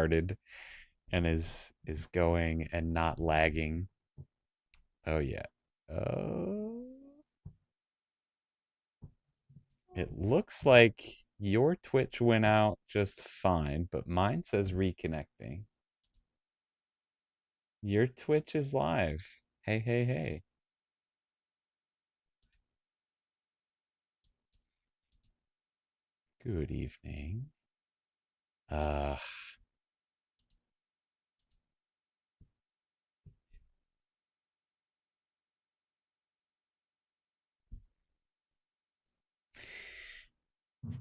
started and is going and not lagging. Oh yeah. It looks like your Twitch went out just fine, but mine says reconnecting. Your Twitch is live. Hey, hey, hey. Good evening.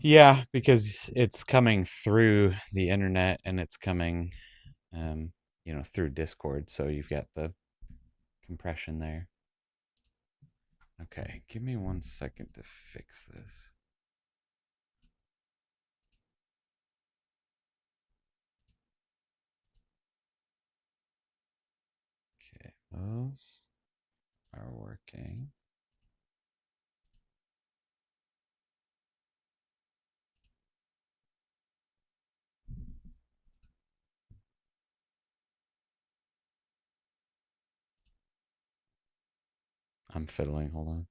Yeah, because it's coming through the internet and it's coming, through Discord. So you've got the compression there. Okay, give me 1 second to fix this. Okay, those are working. I'm fiddling, hold on.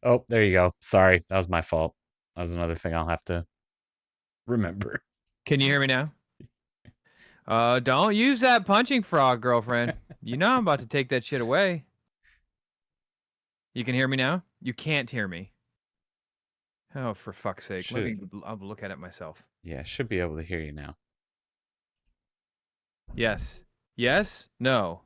Oh, there you go. Sorry, that was my fault. That was another thing I'll have to remember. Can you hear me now? Don't use that punching frog, girlfriend. You know I'm about to take that shit away. You can hear me now? You can't hear me. Oh, for fuck's sake. I'll look at it myself. Yeah, should be able to hear you now. Yes. Yes? No.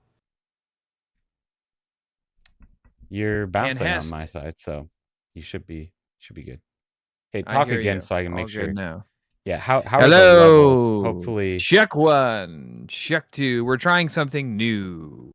You're bouncing on my side, so you should be good. Hey, I talk hear again you. so I can All make sure. good now. Yeah, how are Hello. the levels? Hopefully. Check 1. Check 2. We're trying something new.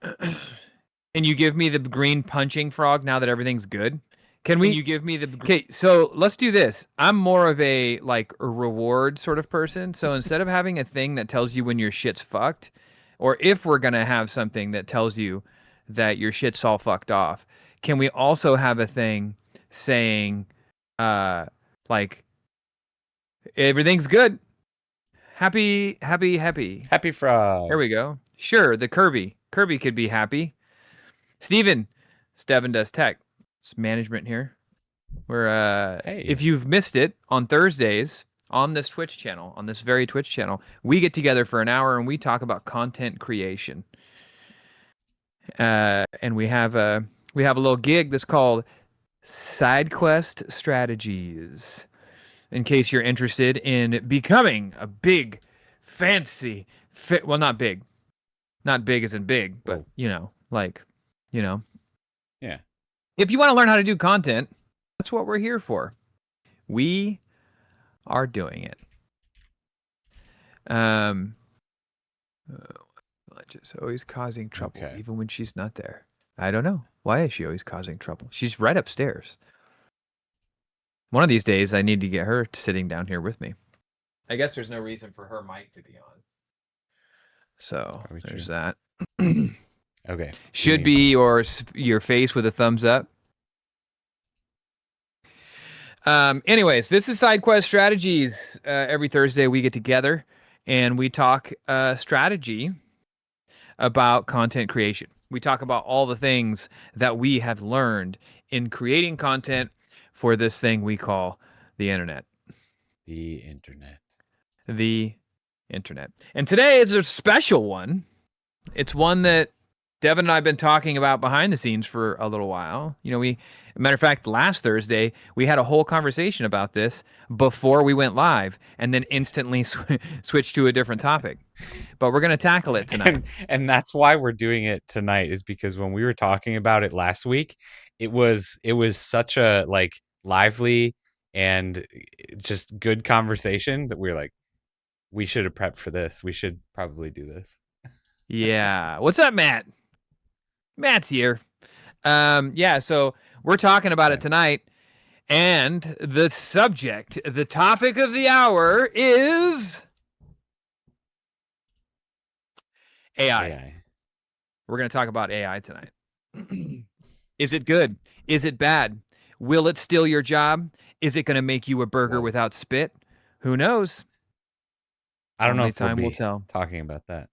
And you give me the green punching frog now that everything's good? Can you give me the... Okay, so let's do this. I'm more of a, like, a reward sort of person. So instead of having a thing that tells you when your shit's fucked, or if we're going to have something that tells you that your shit's all fucked off, can we also have a thing saying, like, everything's good. Happy, happy, happy. Happy frog. There we go. Sure, the Kirby. Kirby could be happy. Steven does tech. It's management here. We're Hey. If you've missed it, on Thursdays on this Twitch channel, on this very Twitch channel, we get together for an hour and we talk about content creation. And we have a little gig that's called SideQuest Strategies. In case you're interested in becoming a big, fancy, well, not big as in big, but Yeah. If you want to learn how to do content, that's what we're here for. We are doing it. Just always causing trouble, even when she's not there. I don't know. Why is she always causing trouble? She's right upstairs. One of these days, I need to get her sitting down here with me. I guess there's no reason for her mic to be on. So there's that. Okay. Should be your face with a thumbs up. Anyways, this is SideQuest Strategies. Every Thursday we get together and we talk strategy about content creation. We talk about all the things that we have learned in creating content for this thing we call the internet. The internet. The internet. And today is a special one. It's one that Devin and I have been talking about behind the scenes for a little while. Matter of fact, last Thursday, we had a whole conversation about this before we went live and then instantly switched to a different topic. But we're going to tackle it tonight. And that's why we're doing it tonight, is because when we were talking about it last week, it was such a lively and just good conversation that we were like, we should have prepped for this. We should probably do this. Yeah. What's up, Matt? Matt's here. So we're talking about it tonight, And the subject, the topic of the hour is AI. We're going to talk about AI tonight. Is it good? Is it bad? Will it steal your job? Is it going to make you a burger without spit? Who knows? I don't know Only if we'll time will be tell. talking about that,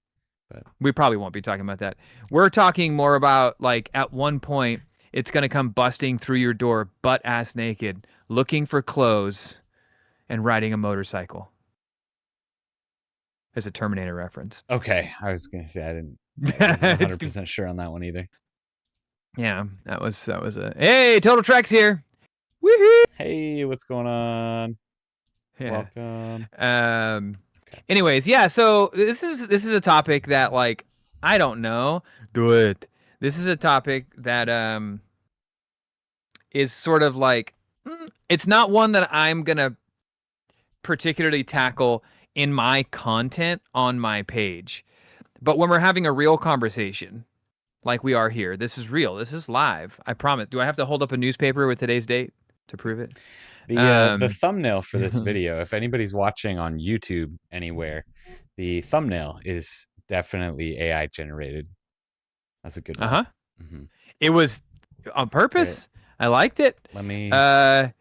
but we probably won't be talking about that. We're talking more about, like, at one point, it's going to come busting through your door, butt-ass naked, looking for clothes, and riding a motorcycle. As a Terminator reference. Okay, I was gonna say I wasn't 100% sure on that one either. Yeah, that was a hey, Total Treks here. Woohoo! Hey, what's going on? Yeah. Welcome. Okay. Anyways, yeah. So this is a topic that, like, I don't know. Do it. This is a topic that is sort of like it's not one that I'm gonna particularly tackle in my content on my page. But when we're having a real conversation, like we are here, this is real. This is live. I promise. Do I have to hold up a newspaper with today's date to prove it? The thumbnail for this video, if anybody's watching on YouTube anywhere, the thumbnail is definitely AI generated. That's a good one. Mm-hmm. It was on purpose. Great. I liked it. Let me grab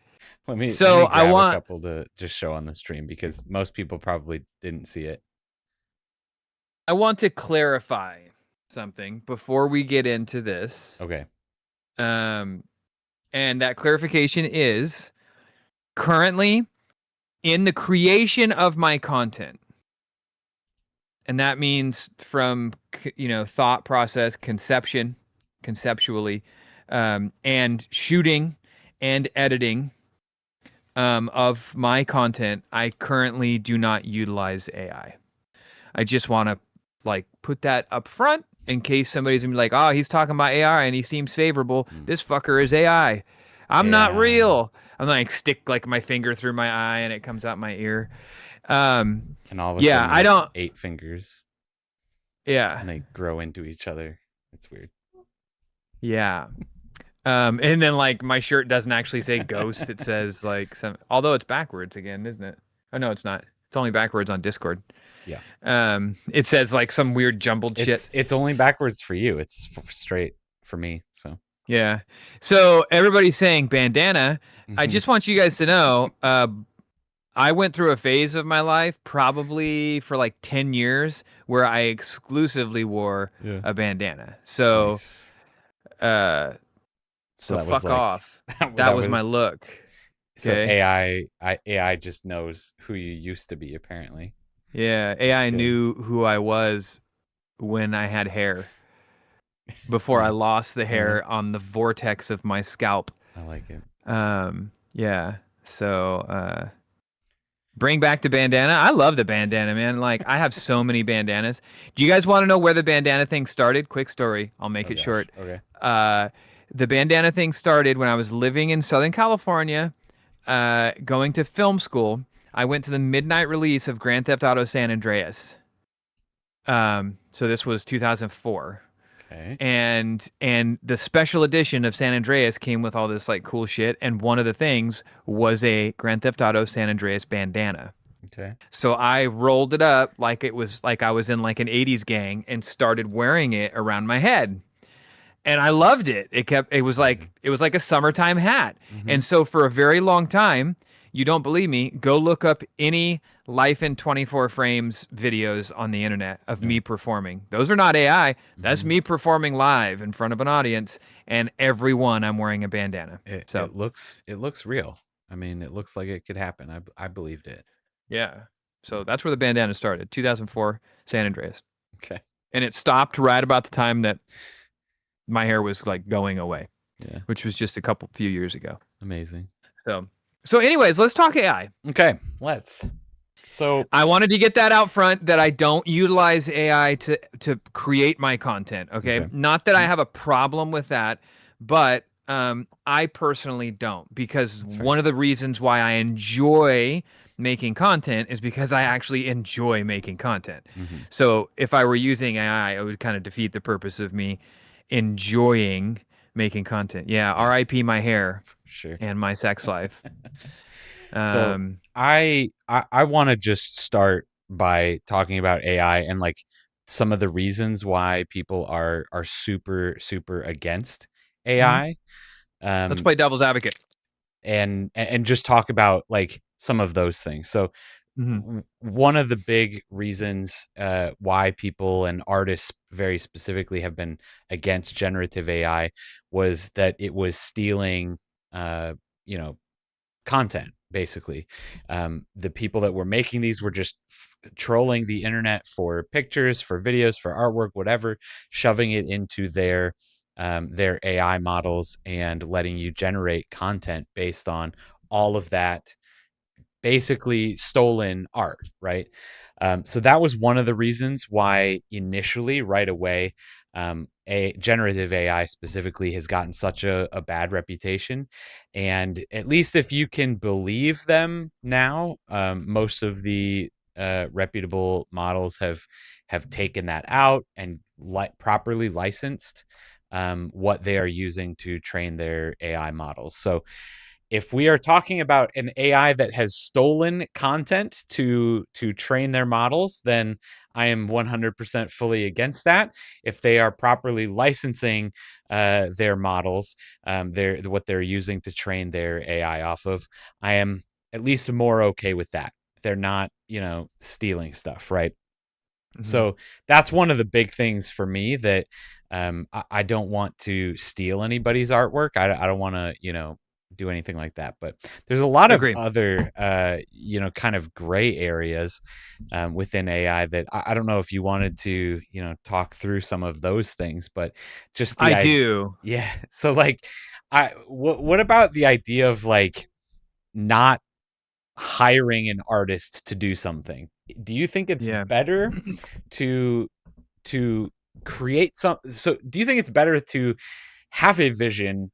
a couple to just show on the stream because most people probably didn't see it. I want to clarify something before we get into this. Okay. And that clarification is currently in the creation of my content. And that means from, thought process, conceptually, and shooting and editing of my content, I currently do not utilize AI. I just want to, like, put that up front in case somebody's gonna be like, oh, he's talking about AI and he seems favorable. This fucker is AI. I'm not real. I'm like, stick like my finger through my eye and it comes out my ear. And all of a sudden, I don't 8 fingers. Yeah. And they grow into each other. It's weird. Yeah. And then, like, my shirt doesn't actually say ghost. It says, like, although it's backwards again, isn't it? Oh, no, it's not. It's only backwards on Discord. Yeah. It says, like, some weird jumbled shit. It's only backwards for you. It's straight for me. So. Yeah. So everybody's saying bandana. Mm-hmm. I just want you guys to know, I went through a phase of my life, probably for like 10 years, where I exclusively wore a bandana. So, nice. So that fuck was, like, off. that was my look. So AI just knows who you used to be, apparently. Yeah, AI knew who I was when I had hair. Before I lost the hair on the vortex of my scalp. I like it. Yeah. So, bring back the bandana. I love the bandana, man. Like, I have so many bandanas. Do you guys want to know where the bandana thing started? Quick story. I'll make it short. Okay. The bandana thing started when I was living in Southern California, going to film school. I went to the midnight release of Grand Theft Auto San Andreas. So this was 2004. Okay. And the special edition of San Andreas came with all this, like, cool shit, and one of the things was a Grand Theft Auto San Andreas bandana. Okay. So I rolled it up like it was like I was in, like, an 80s gang and started wearing it around my head. And I loved it. It was like a summertime hat. Mm-hmm. And so for a very long time, you don't believe me, go look up any Life in 24 Frames videos on the internet of me performing. Those are not AI. That's me performing live in front of an audience, and every one I'm wearing a bandana. It looks real. I mean, it looks like it could happen. I believed it. Yeah. So that's where the bandana started, 2004 San Andreas. Okay. And it stopped right about the time that my hair was, like, going away. Yeah. Which was just few years ago. Amazing. So anyways, let's talk AI. Okay, let's. So I wanted to get that out front, that I don't utilize AI to create my content. Okay? Not that I have a problem with that, but I personally don't, because one of the reasons why I enjoy making content is because I actually enjoy making content. Mm-hmm. So if I were using AI, it would kind of defeat the purpose of me enjoying making content. Yeah, Yeah, R.I.P. my hair sure. and my sex life. So Um, I want to just start by talking about AI and like some of the reasons why people are super against mhm. AI. Let's Um, play devil's advocate. and just talk about like some of those things. So Mhm. one of the big reasons why people and artists very specifically have been against generative AI was that it was stealing, uh, you know, content. Basically, the people that were making these were just trolling the internet for pictures, for videos, for artwork, whatever, shoving it into their AI models and letting you generate content based on all of that basically stolen art, right? So that was one of the reasons why initially, right away, a generative AI specifically has gotten such a bad reputation. And at least if you can believe them now, most of the reputable models have taken that out and properly licensed what they are using to train their AI models. So if we are talking about an AI that has stolen content to train their models, then I am 100% fully against that. If they are properly licensing their models, their what they're using to train their AI off of, I am at least more okay with that. They're not, stealing stuff, right? Mhm. So that's one of the big things for me that I don't want to steal anybody's artwork. I don't want to, do anything like that. But there's a lot of Agree. other, kind of gray areas within AI that I don't know if you wanted to, talk through some of those things, but just the I idea. do. Yeah. So like, what about the idea of like not hiring an artist to do something? Do you think it's Yeah. better to to create some so do you think it's better to have a vision,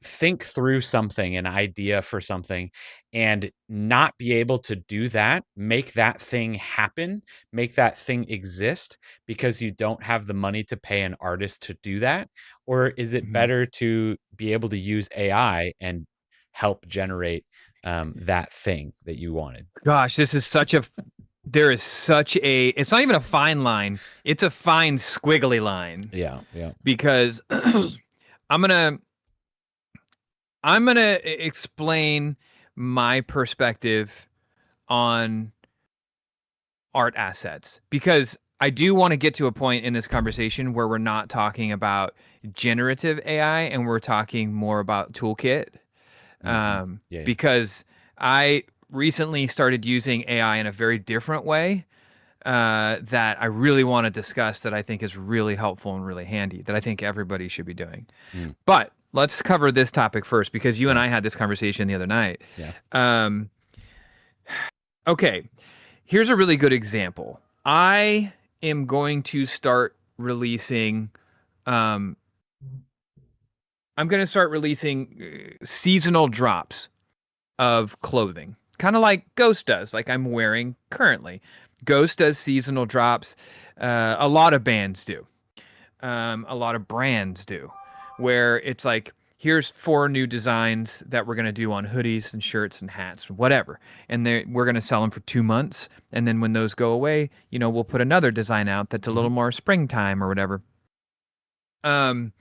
think through something, an idea for something, and not be able to do that, make that thing happen, make that thing exist because you don't have the money to pay an artist to do that? Or is it Mhm. better to be able to use AI and help generate that thing that you wanted? Gosh, this is such a there is such a it's not even a fine line. It's a fine squiggly line Yeah, yeah. because I'm gonna explain my perspective on art assets because I do want to get to a point in this conversation where we're not talking about generative AI and we're talking more about toolkit. Mhm. Yeah, yeah. Because I recently started using AI in a very different way that I really want to discuss that I think is really helpful and really handy that I think everybody should be doing. Mm, But let's cover this topic first because you and yeah, I had this conversation the other night. yeah. Um, okay, here's a really good example. I am going to start releasing. Um, I'm going to start releasing seasonal drops of clothing, kind of like Ghost does, like I'm wearing currently. Ghost does seasonal drops. A lot of bands do. A lot of brands do, where it's like, here's 4 new designs that we're going to do on hoodies and shirts and hats, whatever. And we're going to sell them for 2 months. And then when those go away, we'll put another design out that's a little Mhm. more springtime or whatever. Um,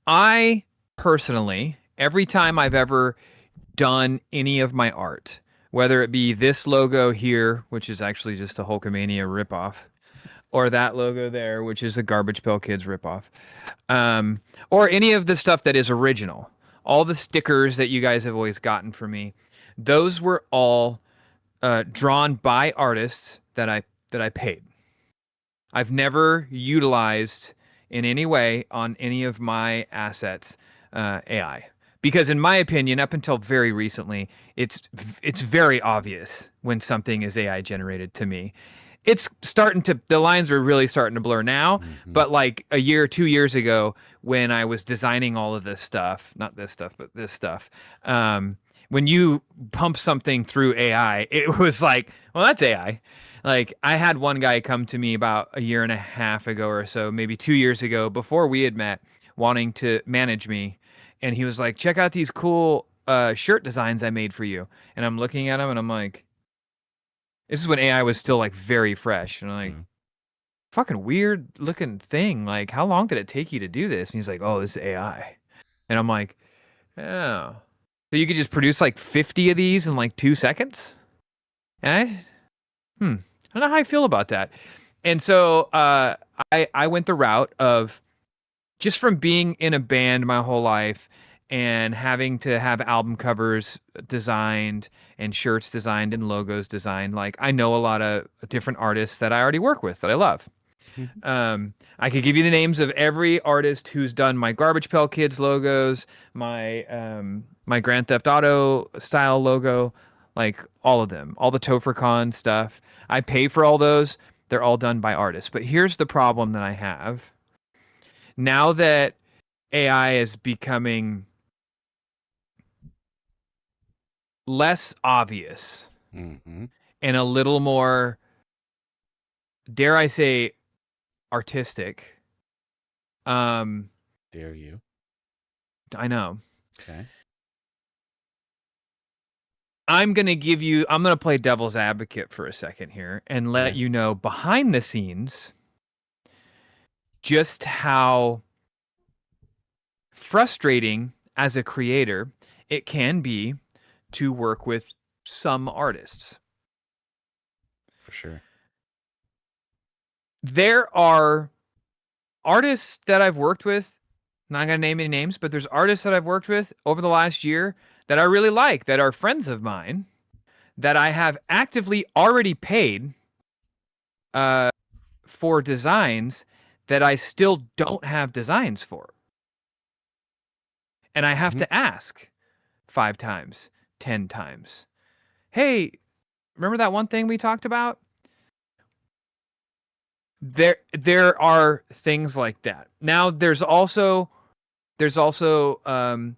I personally, every time I've ever done any of my art, whether it be this logo here, which is actually just a Hulkamania ripoff, or that logo there, which is a Garbage Pail Kids ripoff, or any of the stuff that is original. All the stickers that you guys have always gotten from me, those were all drawn by artists that I paid. I've never utilized in any way on any of my assets AI because, in my opinion, up until very recently, it's very obvious when something is AI generated to me. It's starting to the lines are really starting to blur now, Mhm. but like a year, 2 years ago, when I was designing all of this stuff, not this stuff, but this stuff, when you pump something through AI, it was like, well, that's AI. Like I had one guy come to me about a year and a half ago or so, maybe 2 years ago, before we had met, wanting to manage me, and he was like, "Check out these cool shirt designs I made for you." And I'm looking at him, and I'm like, "This is when AI was still like very fresh," and I'm like, Mm. "Fucking weird looking thing. Like, how long did it take you to do this?" And he's like, "Oh, this is AI," and I'm like, "Oh, so you could just produce like 50 of these in like 2 seconds?" And I don't know how I feel about that. And so I went the route of just from being in a band my whole life and having to have album covers designed and shirts designed and logos designed. Like I know a lot of different artists that I already work with that I love. Mhm. I could give you the names of every artist who's done my Garbage Pail Kids logos, my Grand Theft Auto style logo, like all of them, all the Topher Con stuff. I pay for all those. They're all done by artists. But here's the problem that I have. Now that AI is becoming less obvious Mhm. and a little more, dare I say, artistic. Dare you? I know. Okay. I'm going to play devil's advocate for a second here and let Okay. you know behind the scenes just how frustrating as a creator it can be to work with some artists. For sure. There are artists that I've worked with, not going to name any names, but there's artists that I've worked with over the last year that I really like, that are friends of mine, that I have actively already paid for designs that I still don't have designs for. And I have Mhm. to ask 5 times, 10 times. Hey, remember that one thing we talked about? There are things like that. Now there is also the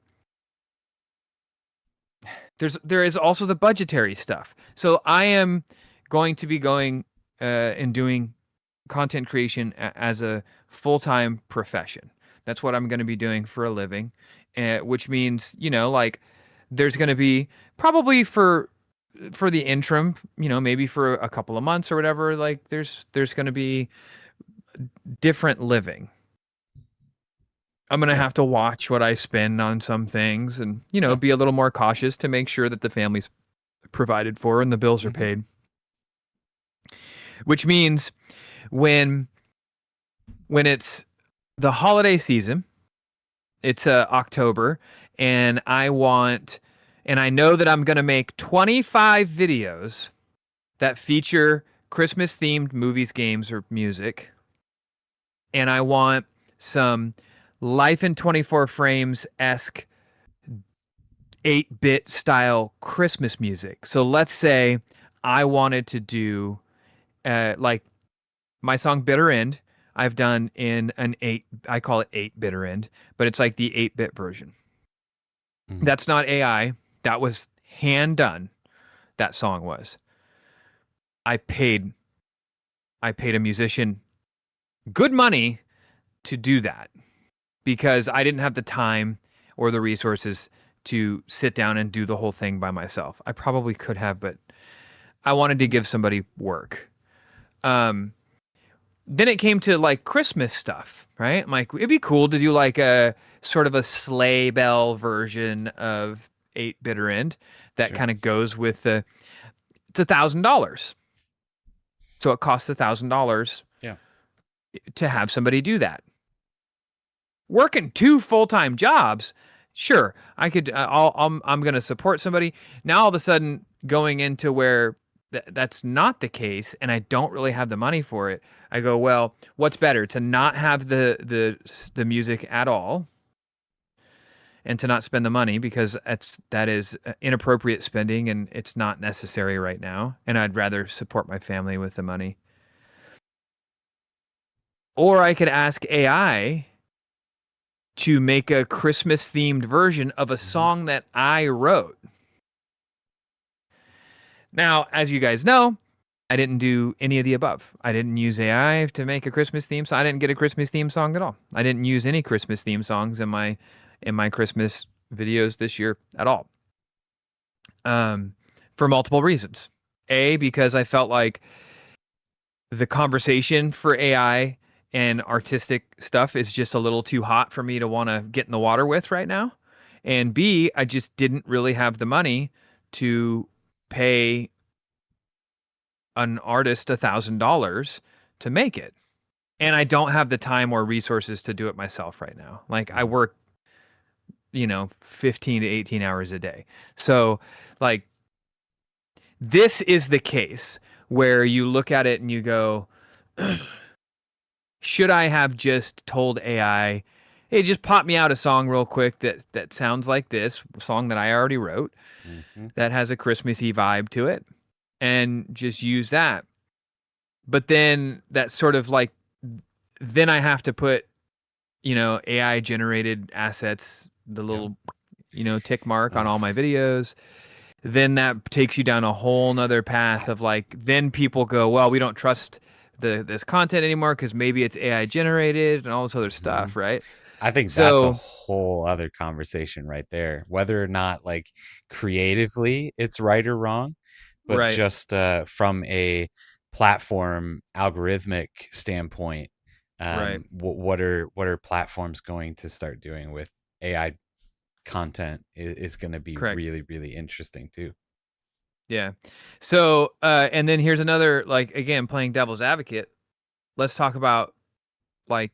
budgetary stuff. So I am going to be going and doing content creation as a full-time profession. That's what I'm going to be doing for a living, which means, like there's going to be probably for the interim, maybe for a couple of months or whatever, like there's going to be different living. I'm going to Yeah. have to watch what I spend on some things and, Yeah. be a little more cautious to make sure that the family's provided for and the bills are Mhm. paid. Which means when it's the holiday season, it's October, and I know that I'm going to make 25 videos that feature Christmas themed movies, games, or music. And I want some Life in 24 Frames esque 8-bit style Christmas music. So let's say I wanted to do like my song Bitter End. I've done in I call it 8 Bitter End, but it's like the 8-bit version. Mhm. That's not AI. That was hand done. That song was. I paid a musician good money to do that because I didn't have the time or the resources to sit down and do the whole thing by myself. I probably could have, but I wanted to give somebody work. Um, then it came to like Christmas stuff, right? I'm like, it'd be cool to do like a sort of a sleigh bell version of 8 Bitter End that Sure. kind of goes with it's $1,000. So it costs $1,000 Yeah. to have somebody do that. Working 2 full-time jobs, sure, I could. I'm going to support somebody. Now all of a sudden, going into where that's not the case, and I don't really have the money for it. I go, well, what's better to not have the music at all, and to not spend the money because that is inappropriate spending, and it's not necessary right now, and I'd rather support my family with the money. Or I could ask AI to make a Christmas themed version of a Mhm. song that I wrote. Now, as you guys know, didn't do any of the above. I didn't use AI to make a Christmas theme song. I didn't get a Christmas theme song at all. I didn't use any Christmas theme songs in my Christmas videos this year at all. For multiple reasons. A, because I felt like the conversation for AI and artistic stuff is just a little too hot for me to want to get in the water with right now. And B, I just didn't really have the money to pay an artist $1,000 to make it. And I don't have the time or resources to do it myself right now. Like I work, 15 to 18 hours a day. So like this is the case where you look at it and you go, should I have just told AI, hey, just pop me out a song real quick that sounds like this song that I already wrote that has a Christmassy vibe to it, and just use that. But then that sort of like, then I have to put, AI generated assets, the little, tick mark on all my videos. Then that takes you down a whole nother path of like, then people go, well, we don't trust this content anymore because maybe it's AI generated and all this other stuff, right? I think that's a So whole other conversation right there. Whether or not like creatively it's right or wrong, but right, just from a platform algorithmic standpoint, right, what are platforms going to start doing with AI content is going to be correct. really, really interesting too. Yeah. So and then here's another, like, again, playing devil's advocate. Let's talk about like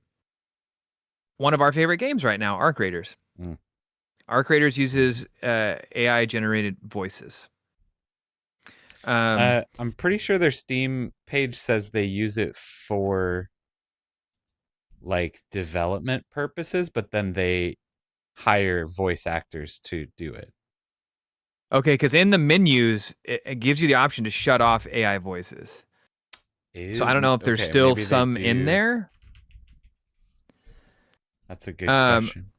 one of our favorite games right now, Arc Raiders. Mm. Arc Raiders uses AI generated voices. I'm pretty sure their Steam page says they use it for like development purposes, but then they hire voice actors to do it. Okay, because in the menus, it gives you the option to shut off AI voices. So I don't know if there's Okay, still maybe they some in do. there. That's a good Um, question.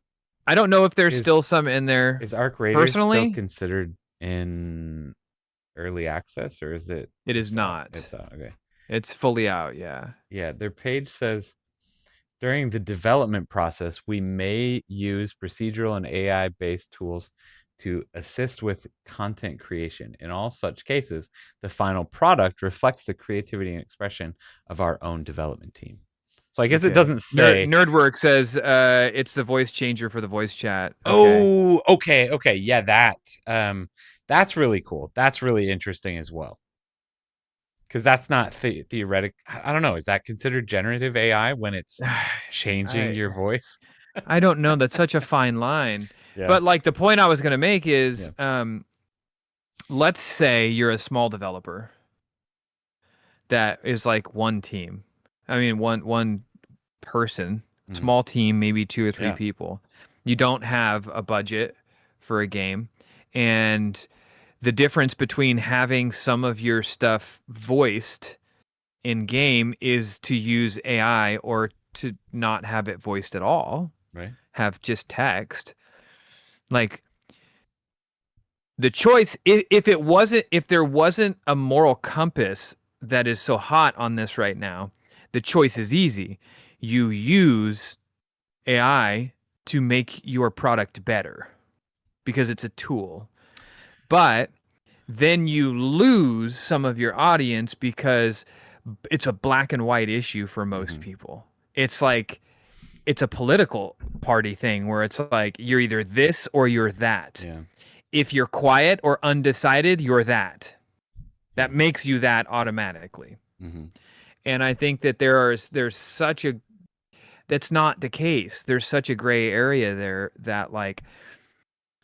I don't know if there's Is still some in there is Arc Raiders still personally. considered in early access, or is it It is it's out? not. It's out. Okay. It's fully out. Yeah. Yeah, their page says during the development process, we may use procedural and AI based tools to assist with content creation. In all such cases, the final product reflects the creativity and expression of our own development team. So I guess it Okay. doesn't say. Nerdwork says it's the voice changer for the voice chat. Okay. Oh, okay. Yeah, that's really cool. That's really interesting as well. Because that's not theoretic. I don't know. Is that considered generative AI when it's changing I your voice? I don't know. That's such a fine line. Yeah. But like the point I was going to make is, Yeah. let's say you're a small developer that is like one team. I mean, one person, Mhm. small team, maybe two or three Yeah. people. You don't have a budget for a game, and the difference between having some of your stuff voiced in game is to use AI or to not have it voiced at all, Right. have just text. Like the choice, if there wasn't a moral compass that is so hot on this right now, the choice is easy. You use AI to make your product better because it's a tool. But then you lose some of your audience because it's a black and white issue for most Hmm. people. It's like it's a political party thing where it's like you're either this or you're that. Yeah. If you're quiet or undecided, you're that. Yeah. That makes you that automatically. Hmm. And I think that there's such a that's not the case. There's such a gray area there that like,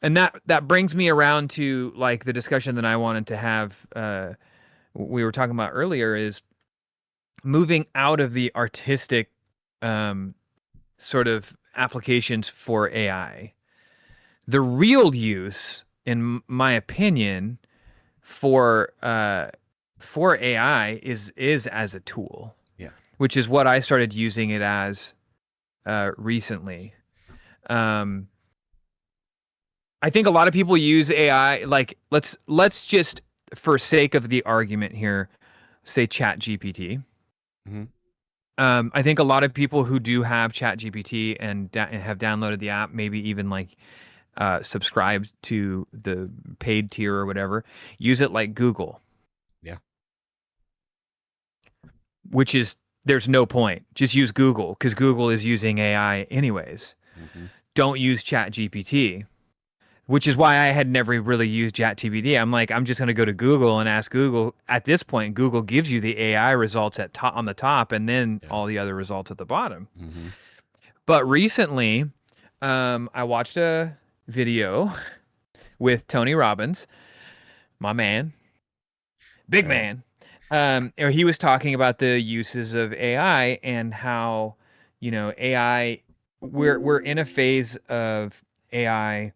and that brings me around to like the discussion that I wanted to have we were talking about earlier is moving out of the artistic sort of applications for AI. The real use, in my opinion, for AI is as a tool, Yeah. which is what I started using it as recently. Um, I think a lot of people use AI like let's just for sake of the argument here, say Chat GPT. Mm-hmm. I think a lot of people who do have Chat GPT and have downloaded the app, maybe even like subscribed to the paid tier or whatever, use it like Google, Yeah. which is there's no point. Just use Google because Google is using AI anyways. Mm-hmm. Don't use Chat GPT, which is why I had never really used ChatGPT. I'm like, I'm just going to go to Google and ask Google. At this point, Google gives you the AI results on the top and then Yeah. all the other results at the bottom. Mm-hmm. But recently, I watched a video with Tony Robbins, my man, big Right. man. Or he was talking about the uses of AI and how, AI. We're in a phase of AI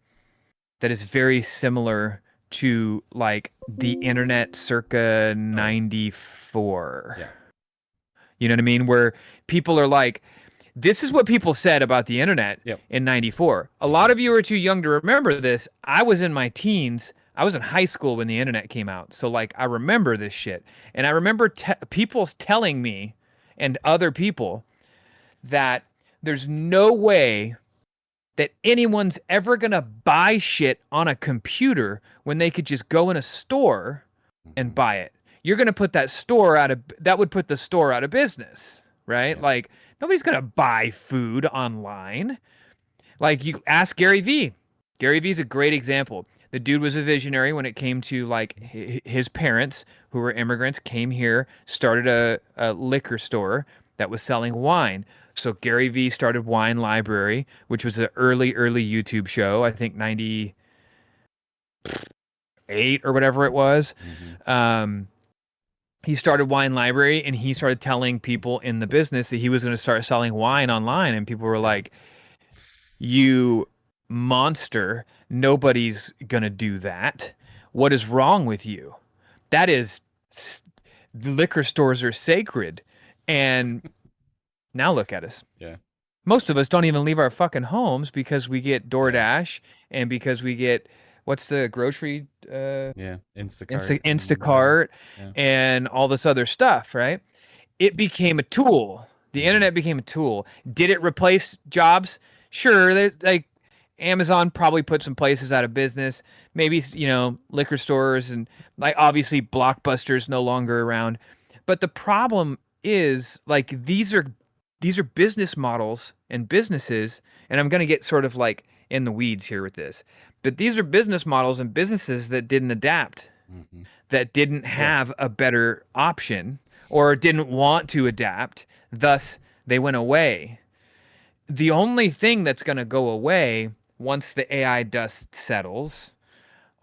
that is very similar to like the internet circa Oh yeah. 94. Yeah. You know what I mean? Where people are like, this is what people said about the internet Yep. in 94. A lot of Exactly. you are too young to remember this. I was in my teens. I was in high school when the internet came out. So like I remember this shit. And I remember people telling me and other people that there's no way that anyone's ever going to buy shit on a computer when they could just go in a store and Mm-hmm. buy it. You're going to put that would put the store out of business, right? Yeah. Like nobody's going to buy food online. Like you ask Gary Vee. Gary Vee's a great example. The dude was a visionary when it came to like his parents who were immigrants came here, started a liquor store that was selling wine. So Gary Vee started Wine Library, which was an early YouTube show. I think 98 or whatever it was. Mm-hmm. Um, he started Wine Library and he started telling people in the business that he was going to start selling wine online. And people were Yeah. like, you monster, nobody's going to do that. What is wrong with you? That is, liquor stores are sacred. And now look at us. Yeah. Most of us don't even leave our fucking homes because we get Yeah. DoorDash and because we get what's the grocery Yeah. Instacart and whatever. Instacart Yeah. and all this other stuff, right? It became a tool. The Mm-hmm. internet became a tool. Did it replace jobs? Sure. Like Amazon probably put some places out of business. Maybe liquor stores and like obviously Blockbuster's no longer around. But the problem is like these are business models and businesses, and I'm going to get sort of like in the weeds here with this. But these are business models and businesses that didn't adapt, Mm-hmm. that didn't Yeah. have a better option or didn't want to adapt. Thus, they went away. The only thing that's going to go away once the AI dust settles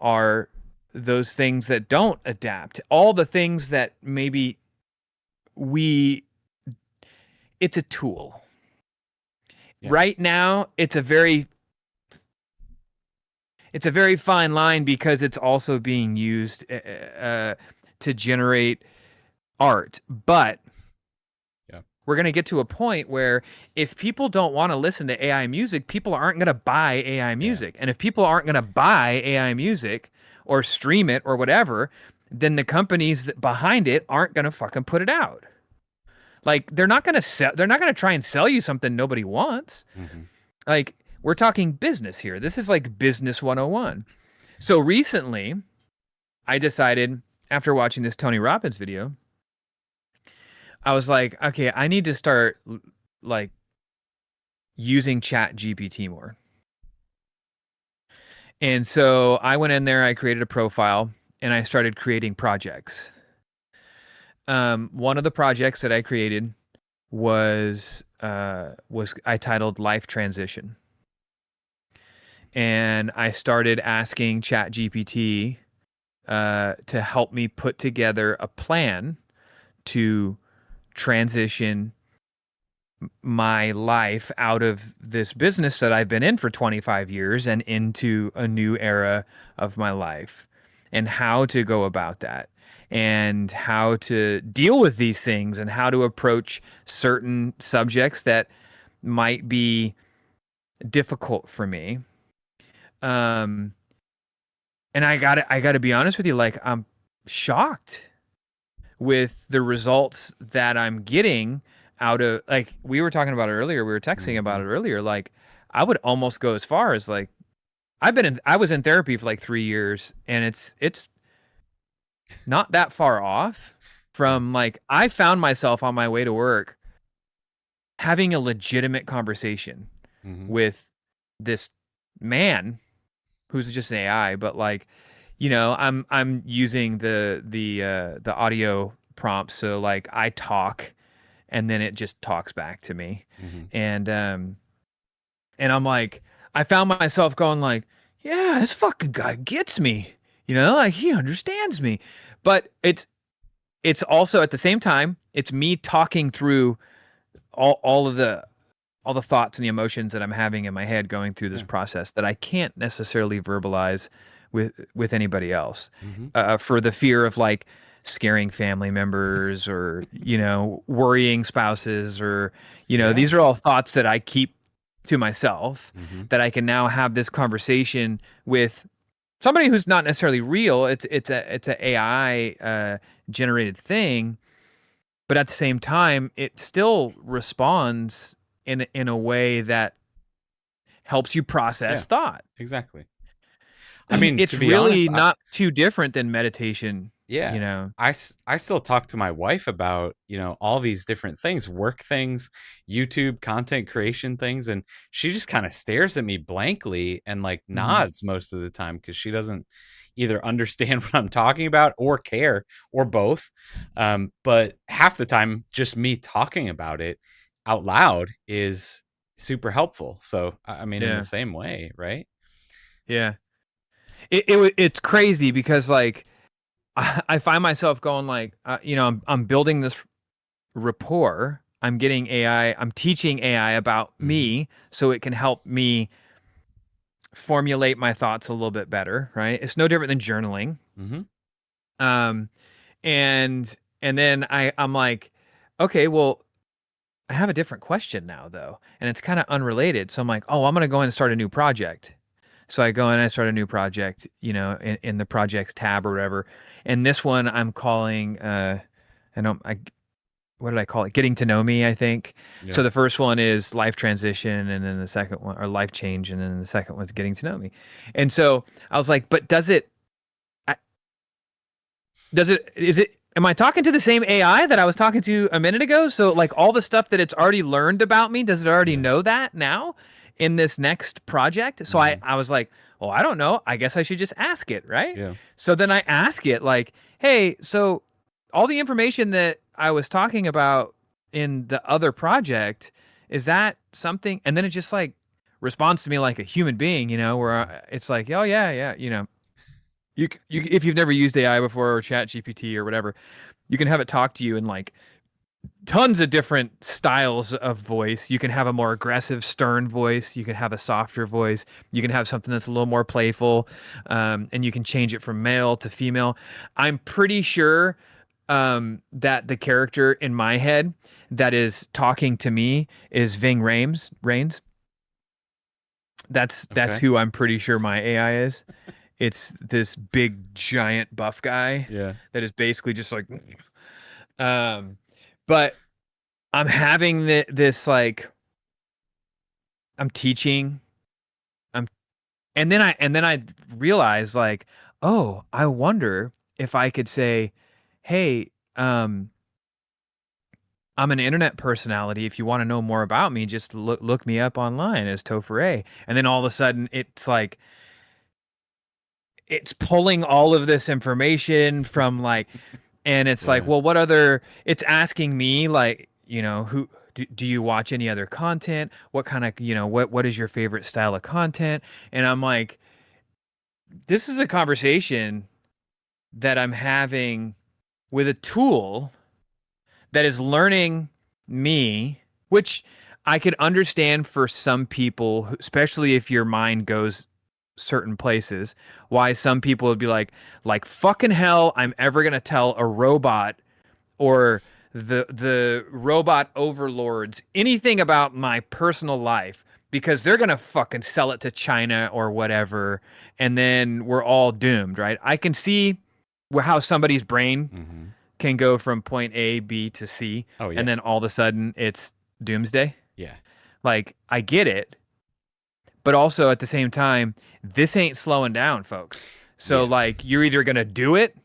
are those things that don't adapt. All the things that maybe we, it's a tool. Yeah. Right now, it's a very fine line because it's also being used to generate art. But Yeah. we're going to get to a point where if people don't want to listen to AI music, people aren't going to buy AI Yeah. music. And if people aren't going to buy AI music or stream it or whatever, then the companies behind it aren't going to fucking put it out. Like they're not going to try and sell you something nobody wants. Mm-hmm. Like we're talking business here. This is like business 101. So recently, I decided after watching this Tony Robbins video, I was like, okay, I need to start like using Chat GPT more. And so I went in there, I created a profile, and I started creating projects. One of the projects that I created was I titled Life Transition. And I started asking Chat GPT to help me put together a plan to transition my life out of this business that I've been in for 25 years and into a new era of my life, and how to go about that and how to deal with these things and how to approach certain subjects that might be difficult for me. Um, and I got to be honest with you, like I'm shocked with the results that I'm getting out of, like, we were talking about it earlier, we were texting about Mm-hmm. it earlier, like I would almost go as far as like I was in therapy for like 3 years, and it's not that far off Yeah. from, like, I found myself on my way to work having a legitimate conversation Mm-hmm. with this man who's just an AI, but like, I'm using the audio prompts, so like I talk and then it just talks back to me. Mm-hmm. And I'm like, I found myself going like, yeah, this fucking guy gets me. Like he understands me. But it's also at the same time, it's me talking through all of the thoughts and the emotions that I'm having in my head going through this Yeah. process that I can't necessarily verbalize with anybody else, Mm-hmm. for the fear of like scaring family members, or worrying spouses, or Yeah. these are all thoughts that I keep to myself, Mm-hmm. that I can now have this conversation with somebody who's not necessarily real. It's a AI generated thing, but at the same time, it still responds in a way that helps you Yeah. process thought. Exactly. I mean, to It's be honest, really not too different than meditation, yeah, you know. I still talk to my wife about, all these different things, work things, YouTube content creation things, and she just kind of stares at me blankly and like Mhm. nods most of the time because she doesn't either understand what I'm talking about or care, or both. But half the time, just me talking about it out loud is super helpful. So, I mean, in the Yeah. same way, right? Yeah. It's crazy because like I find myself going like, I'm building this rapport. I'm getting AI, I'm teaching AI about Hmm. me so it can help me formulate my thoughts a little bit better, right? It's no different than journaling. Hmm. Um and then I'm like, okay, well, I have a different question now though, and it's kind of unrelated. So I'm like, oh, I'm gonna go in and start a new project. So I go in and I start a new project, in the projects tab or whatever. And this one I'm calling, I don't, I what did I call it? Getting to know me, I think. Yeah. So the first one is life transition, and then the second one, or life change, and then the second one's getting to know me. And so I was like, but I- am I talking to the same AI that I was talking to a minute ago? So like all the stuff that it's already learned about me, does it already Yeah. know that now in this next project? So I, Hmm. I was like, well, I don't know. I guess I should just ask it, right? Yeah. So then I ask it like, hey, so all the information that I was talking about in the other project, is that something? And then it just like responds to me like a human being, where it's like, oh yeah, yeah, if you've never used AI before, or Chat GPT or whatever, you can have it talk to you in like tons of different styles of voice. You can have a more aggressive, stern voice. You can have a softer voice. You can have something that's a little more playful, and you can change it from male to female. I'm pretty sure that the character in my head that is talking to me is Ving Rhames. Rains. That's Okay. who I'm pretty sure my AI is. It's this big giant buff guy Yeah. that is basically just like, um, but I'm having this like, I'm teaching, I'm and then I realized like, oh, I wonder if I could say, hey, I'm an internet personality. If you want to know more about me, just look me up online as Topher. And then all of a sudden, it's like it's pulling all of this information from like, and it's like, Yeah. well, it's asking me like, who do you watch any other content? What kind of, what is your favorite style of content? And I'm like, this is a conversation that I'm having with a tool that is learning me, which I could understand for some people, especially if your mind goes certain places, why some people would be like fucking hell, I'm ever gonna tell a robot or the robot overlords anything about my personal life, because they're gonna fucking sell it to China or whatever, and then we're all doomed, right? I can see how somebody's brain Hmm. can go from point A, B to C, Oh and yeah. then all of a sudden it's doomsday. Yeah. Like, I get it, but also at the same time, this ain't slowing down, folks. So Yeah. like, you're either gonna do it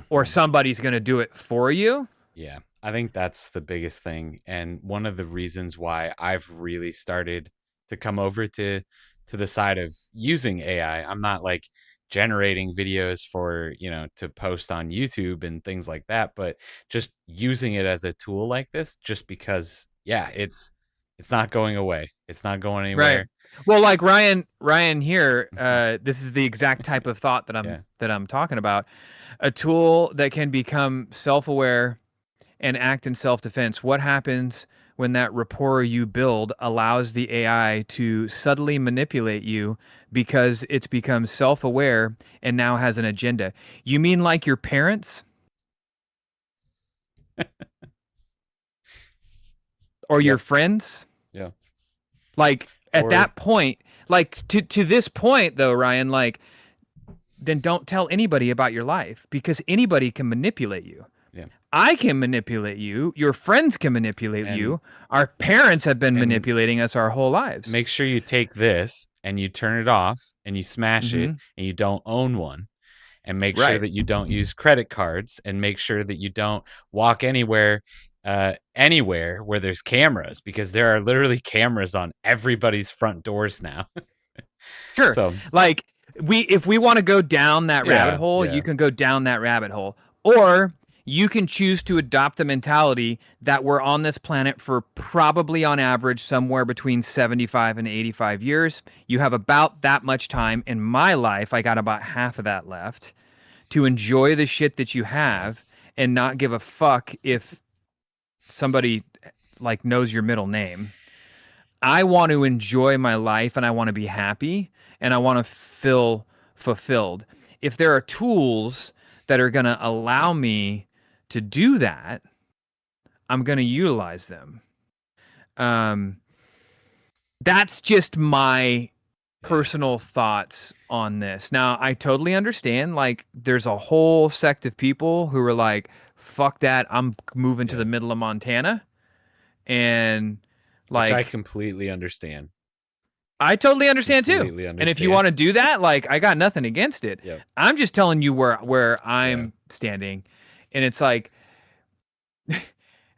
or Hmm. somebody's gonna do it for you. Yeah. I think that's the biggest thing. And one of the reasons why I've really started to come over to the side of using AI. I'm not like generating videos for, to post on YouTube and things like that, but just using it as a tool like this just because yeah, it's not going away. It's not going Right. anywhere. Well, like Ryan here, Mhm. this is the exact type of thought that I'm Yeah. that I'm talking about. A tool that can become self-aware and act in self-defense. What happens when that rapport you build allows the AI to subtly manipulate you because it's become self-aware and now has an agenda? You mean like your parents or your Yep. friends? Yeah. Like at Or that point, like to this point though, Ryan, like then don't tell anybody about your life because anybody can manipulate you. yeah. I can manipulate you. Your friends can manipulate And you. Our parents have been and manipulating us our whole lives. make sure you take this and you turn it off and you smash it Hmm. and you don't own one, and make sure Right. that you don't use credit cards, and make sure that you don't walk anywhere where there's cameras, because there are literally cameras on everybody's front doors now. Sure. So Like if we want to go down that rabbit yeah, hole, you yeah, can go down that rabbit hole. Or you can choose to adopt the mentality that we're on this planet for probably on average somewhere between 75 and 85 years. You have about that much time. In my life, I got about half of that left to enjoy the shit that you yeah, have and not give a fuck if somebody like knows your middle name. I want to enjoy my life and I want to be happy and I want to feel fulfilled. If there are tools that are going to allow me to do that, I'm going to utilize them. Um, that's just my yeah, personal thoughts on this. Now, I totally understand. Like, there's a whole sect of people who are like, fuck that. I'm moving to yeah. the middle of Montana. And Which I like, completely understand. I totally understand too. Completely And if you understand. want to do that, like I got nothing against it. Yep. I'm just telling you where Yeah. I'm standing. And it's like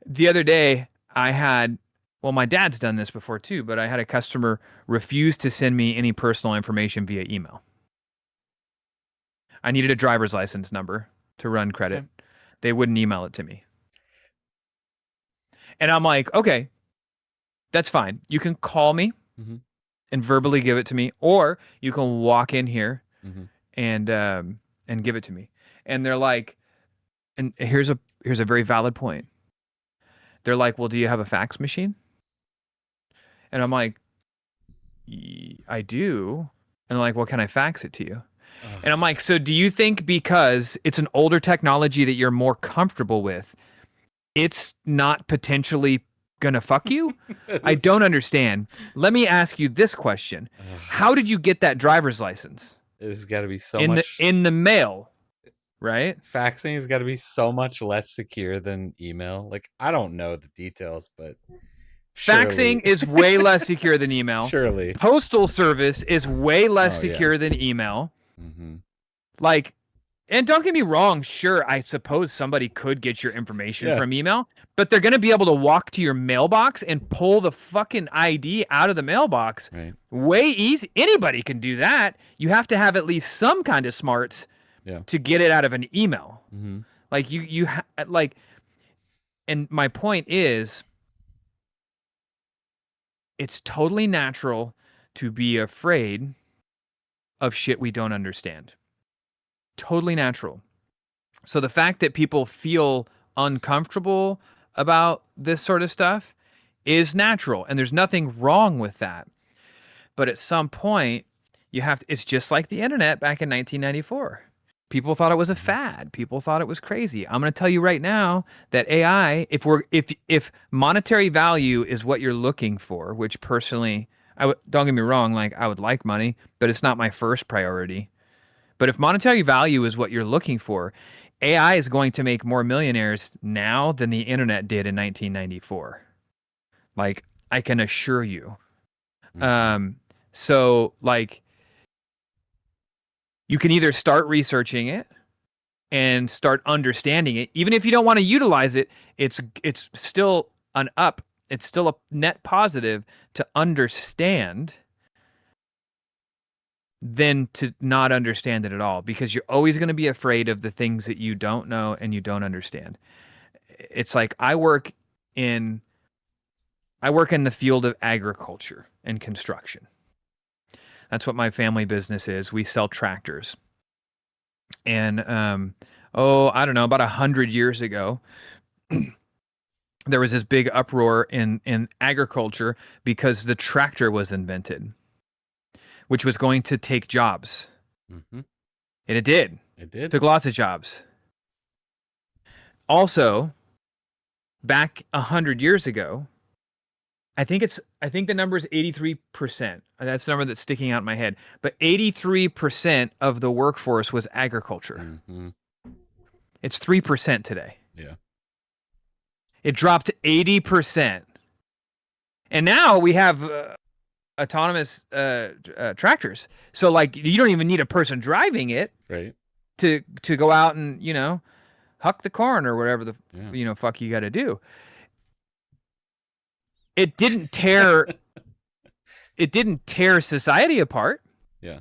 the other day I had well, my dad's done this before too, but I had a customer refuse to send me any personal information via email. I needed a driver's license number to run credit. Okay. They wouldn't email it to me. And I'm like, okay, that's fine. You can call me Mm-hmm. and verbally give it to me, or you can walk in here Mm-hmm. and give it to me. And they're like, and here's a very valid point. They're like, well, do you have a fax machine? And I'm like, I do. And they're like, well, can I fax it to you? And I'm like, so do you think because it's an older technology that you're more comfortable with, it's not potentially gonna fuck you? I don't understand. Let me ask you this question. How did you get that driver's license? It's got to be so In the much. in the mail, right? Faxing has got to be so much less secure than email. Like, I don't know the details, but Faxing surely, is way less secure than email. surely. Postal service is way less Oh yeah. secure than email. Mm-hmm. Like, and don't get me wrong, sure, I suppose somebody could get your information Yeah. from email, but they're going to be able to walk to your mailbox and pull the fucking ID out of the mailbox Right. way easy. Anybody can do that. You have to have at least some kind of smarts Yeah. to get it out of an email. Mm-hmm. Like like, and my point is, it's totally natural to be afraid of shit we don't understand. Totally natural. So the fact that people feel uncomfortable about this sort of stuff is natural, and there's nothing wrong with that. But at some point, it's just like the internet back in 1994. People thought it was a Mm-hmm. fad. People thought it was crazy. I'm going to tell you right now that AI, if monetary value is what you're looking for, which personally, don't get me wrong, like I would like money, but it's not my first priority. But if monetary value is what you're looking for, AI is going to make more millionaires now than the internet did in 1994. Like, I can assure you. Mm-hmm. So like, you can either start researching it and start understanding it. Even if you don't want to utilize it, it's still an up. It's still a net positive to understand than to not understand it at all, because you're always going to be afraid of the things that you don't know and you don't understand. It's like in I work in the field of agriculture and construction. That's what my family business is. We sell tractors. And I don't know, about 100 years ago, there was this big uproar in agriculture because the tractor was invented, which was going to take jobs. Mm-hmm. And it did. It did. Took lots of jobs. Also, back 100 years ago, I think the number is 83%. That's the number that's sticking out in my head. But 83% of the workforce was agriculture. Mm-hmm. It's 3% today. Yeah. It dropped to 80%. And now we have autonomous tractors. So like, you don't even need a person driving it, Right. to go out and, huck the corn or whatever the fuck you got to do. It didn't tear society apart. Yeah.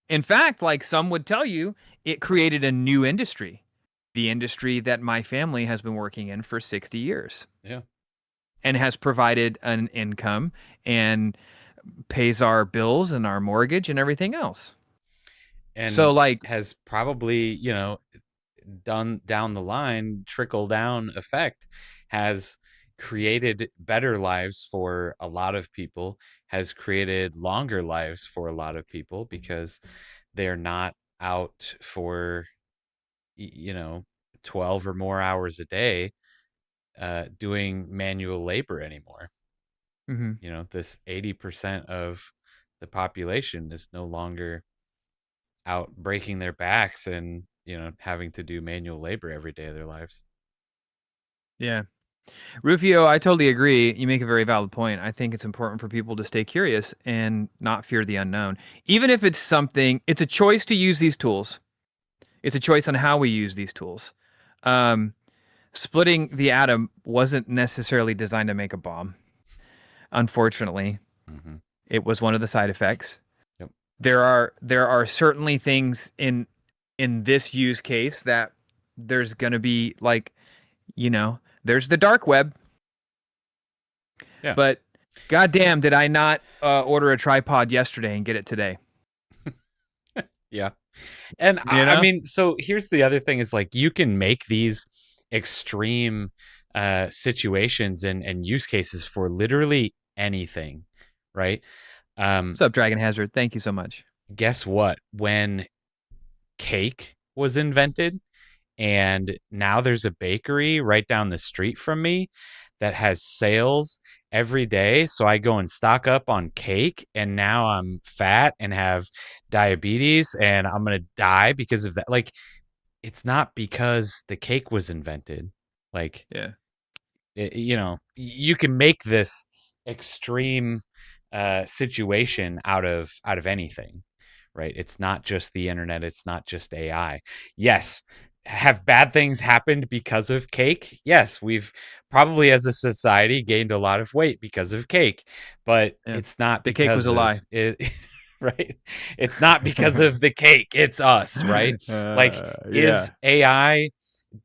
In fact, like some would tell you, it created a new industry, the industry that my family has been working in for 60 years. Yeah. And has provided an income and pays our bills and our mortgage and everything else. And so like has probably, done down the line, trickle down effect, has created better lives for a lot of people, has created longer lives for a lot of people because they're not out for 12 or more hours a day doing manual labor anymore. Mhm. This 80% of the population is no longer out breaking their backs and having to do manual labor every day of their lives. Yeah. Rufio, I totally agree. You make a very valid point. I think it's important for people to stay curious and not fear the unknown. Even if it's a choice to use these tools. It's a choice on how we use these tools. Splitting the atom wasn't necessarily designed to make a bomb. Unfortunately, Mm-hmm. it was one of the side effects. Yep. There are certainly things in this use case that there's going to be, like, there's the dark web. Yeah. But goddamn, did I not order a tripod yesterday and get it today? Yeah. And I mean, so here's the other thing is, like, you can make these extreme situations and use cases for literally anything, right? What's up, Dragon Hazard? Thank you so much. Guess what? When cake was invented, and now there's a bakery right down the street from me that has sales every day, so I go and stock up on cake, and now I'm fat and have diabetes and I'm going to die because of that. Like, it's not because the cake was invented. Like, Yeah. You can make this extreme situation out of anything, right? It's not just the internet, it's not just AI. Yes, have bad things happened because of cake? Yes, we've probably as a society gained a lot of weight because of cake, but it's not the cake was because a of lie. it. Right? It's not because of the cake, it's us, right? Like, is AI,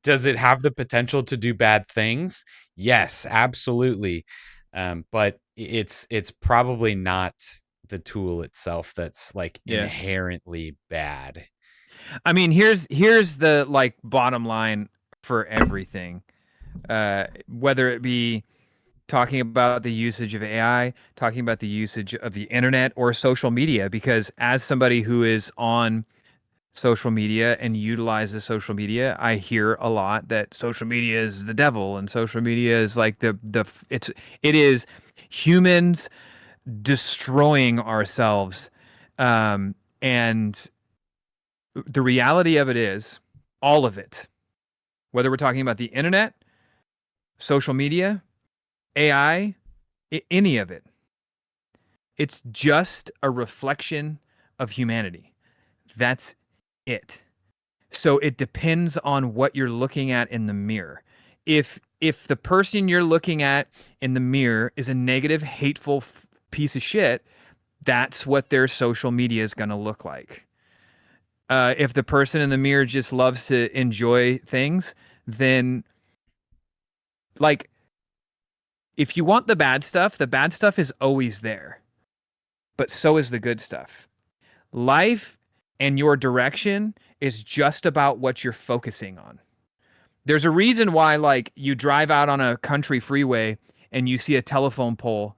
does it have the potential to do bad things? Yes, absolutely. But it's probably not the tool itself that's like inherently bad. I mean, here's the, like, bottom line for everything. Whether it be talking about the usage of AI, talking about the usage of the internet or social media, because as somebody who is on social media and utilizes social media, I hear a lot that social media is the devil and social media is like it is humans destroying ourselves. And the reality of it is All of it. Whether we're talking about the internet, social media, AI, any of it. It's just a reflection of humanity. That's it. So it depends on what you're looking at in the mirror. If the person you're looking at in the mirror is a negative, hateful piece of shit, that's what their social media is going to look like. If the person in the mirror just loves to enjoy things, then like if you want the bad stuff is always there. But so is the good stuff. Life and your direction is just about what you're focusing on. There's a reason why, like, you drive out on a country freeway and you see a telephone pole,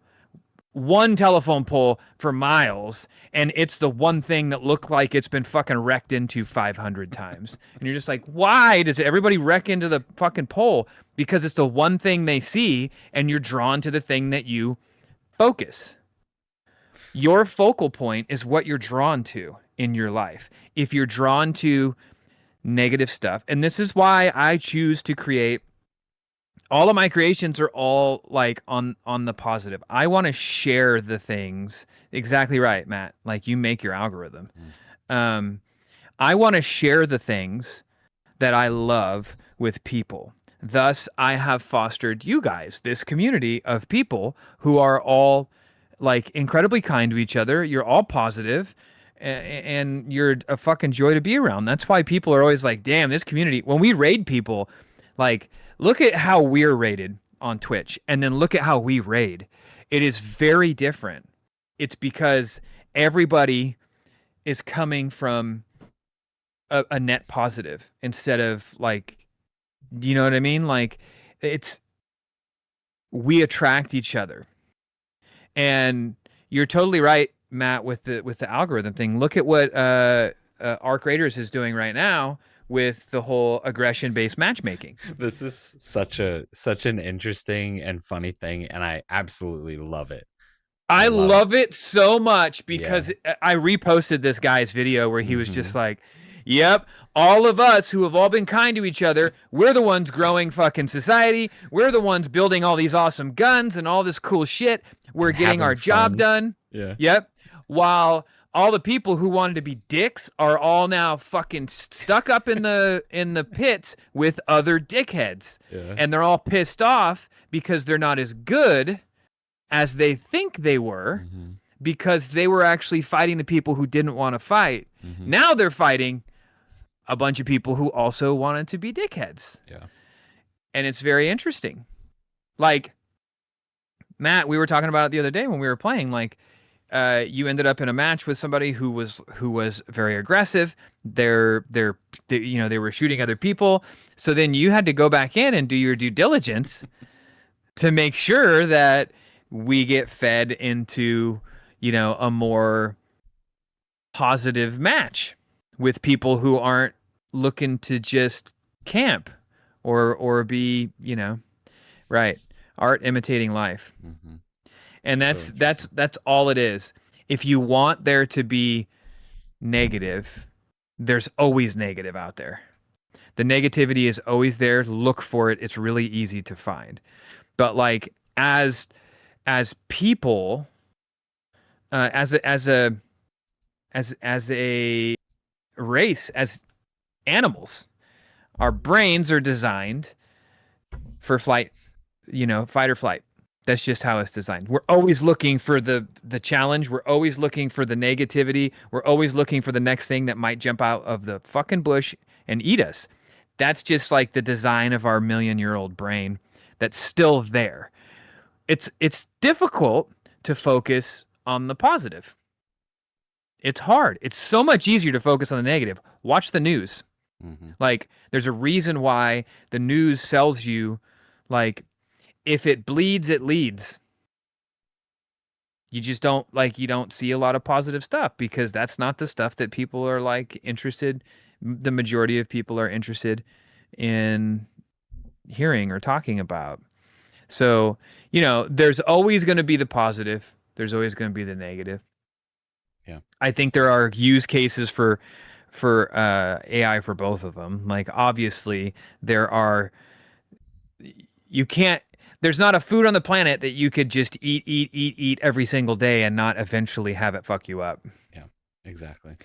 one telephone pole for miles, and it's the one thing that looked like it's been fucking wrecked into 500 times. And you're just like, why does everybody wreck into the fucking pole? Because it's the one thing they see, and you're drawn to the thing that you focus. Your focal point is what you're drawn to in your life. If you're drawn to negative stuff, and this is why I choose to create, all of my creations are all like on the positive. I want to share the things. Exactly right, Matt. Like, you make your algorithm. I want to share the things that I love with people. Thus, I have fostered you guys, this community of people who are all like incredibly kind to each other. You're all positive, and you're a fucking joy to be around. That's why people are always like, damn, this community, when we raid people, like, look at how we're rated on Twitch and then look at how we raid. It is very different. It's because everybody is coming from a net positive instead of like, you know what I mean? Like, we attract each other. And you're totally right, Matt, with the algorithm thing. Look at what Arc Raiders is doing right now with the whole aggression-based matchmaking. This is such an interesting and funny thing, and I absolutely love it. I love it so much because I reposted this guy's video where he was just like, yep, all of us who have all been kind to each other, we're the ones growing fucking society. We're the ones building all these awesome guns and all this cool shit. We're getting our job done. Yeah. Yep. While all the people who wanted to be dicks are all now fucking stuck up in the pits with other dickheads. Yeah. And they're all pissed off because they're not as good as they think they were, because they were actually fighting the people who didn't want to fight. Now they're fighting a bunch of people who also wanted to be dickheads. Yeah. And it's very interesting. Like, Matt, we were talking about it the other day when we were playing, like, you ended up in a match with somebody who was very aggressive. They were shooting other people. So then you had to go back in and do your due diligence to make sure that we get fed into, a more positive match with people who aren't looking to just camp or be, right. Art imitating life. And that's all it is. If you want there to be negative, there's always negative out there. The negativity is always there. Look for it. It's really easy to find. But like, as people, as a race, as animals, our brains are designed for flight, fight or flight. That's just how it's designed. We're always looking for the challenge. We're always looking for the negativity. We're always looking for the next thing that might jump out of the fucking bush and eat us. That's just like the design of our million-year-old brain that's still there. It's difficult to focus on the positive. It's hard. It's so much easier to focus on the negative. Watch the news. Like, there's a reason why the news sells you, like, if it bleeds, it leads. You just don't see a lot of positive stuff because that's not the stuff that people are like interested. The majority of people are interested in hearing or talking about. So, there's always going to be the positive. There's always going to be the negative. Yeah. I think there are use cases for for AI for both of them. Like obviously there are you can't there's not a food on the planet that you could just eat every single day and not eventually have it fuck you up. Yeah, exactly.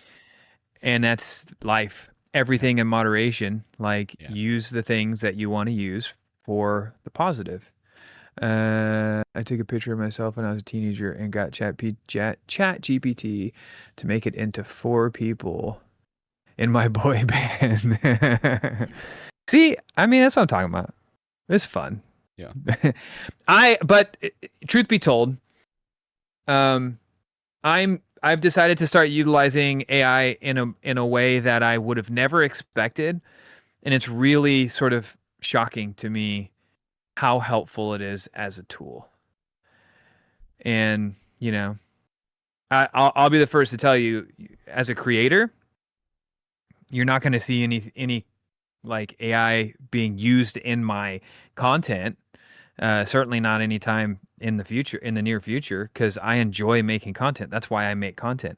And that's life. Yeah, Everything in moderation. Like yeah. use the things that you want to use for the positive. I took a picture of myself when I was a teenager and got chat GPT to make it into 4 people in my boy band. See, I mean, that's what I'm talking about. It's fun. Yeah. But truth be told, um, I've decided to start utilizing AI in a way that I would have never expected, and it's really sort of shocking to me how helpful it is as a tool. And you know, I'll be the first to tell you, as a creator, you're not going to see any like AI being used in my content. Certainly not anytime in the future, in the near future, because I enjoy making content. That's why I make content.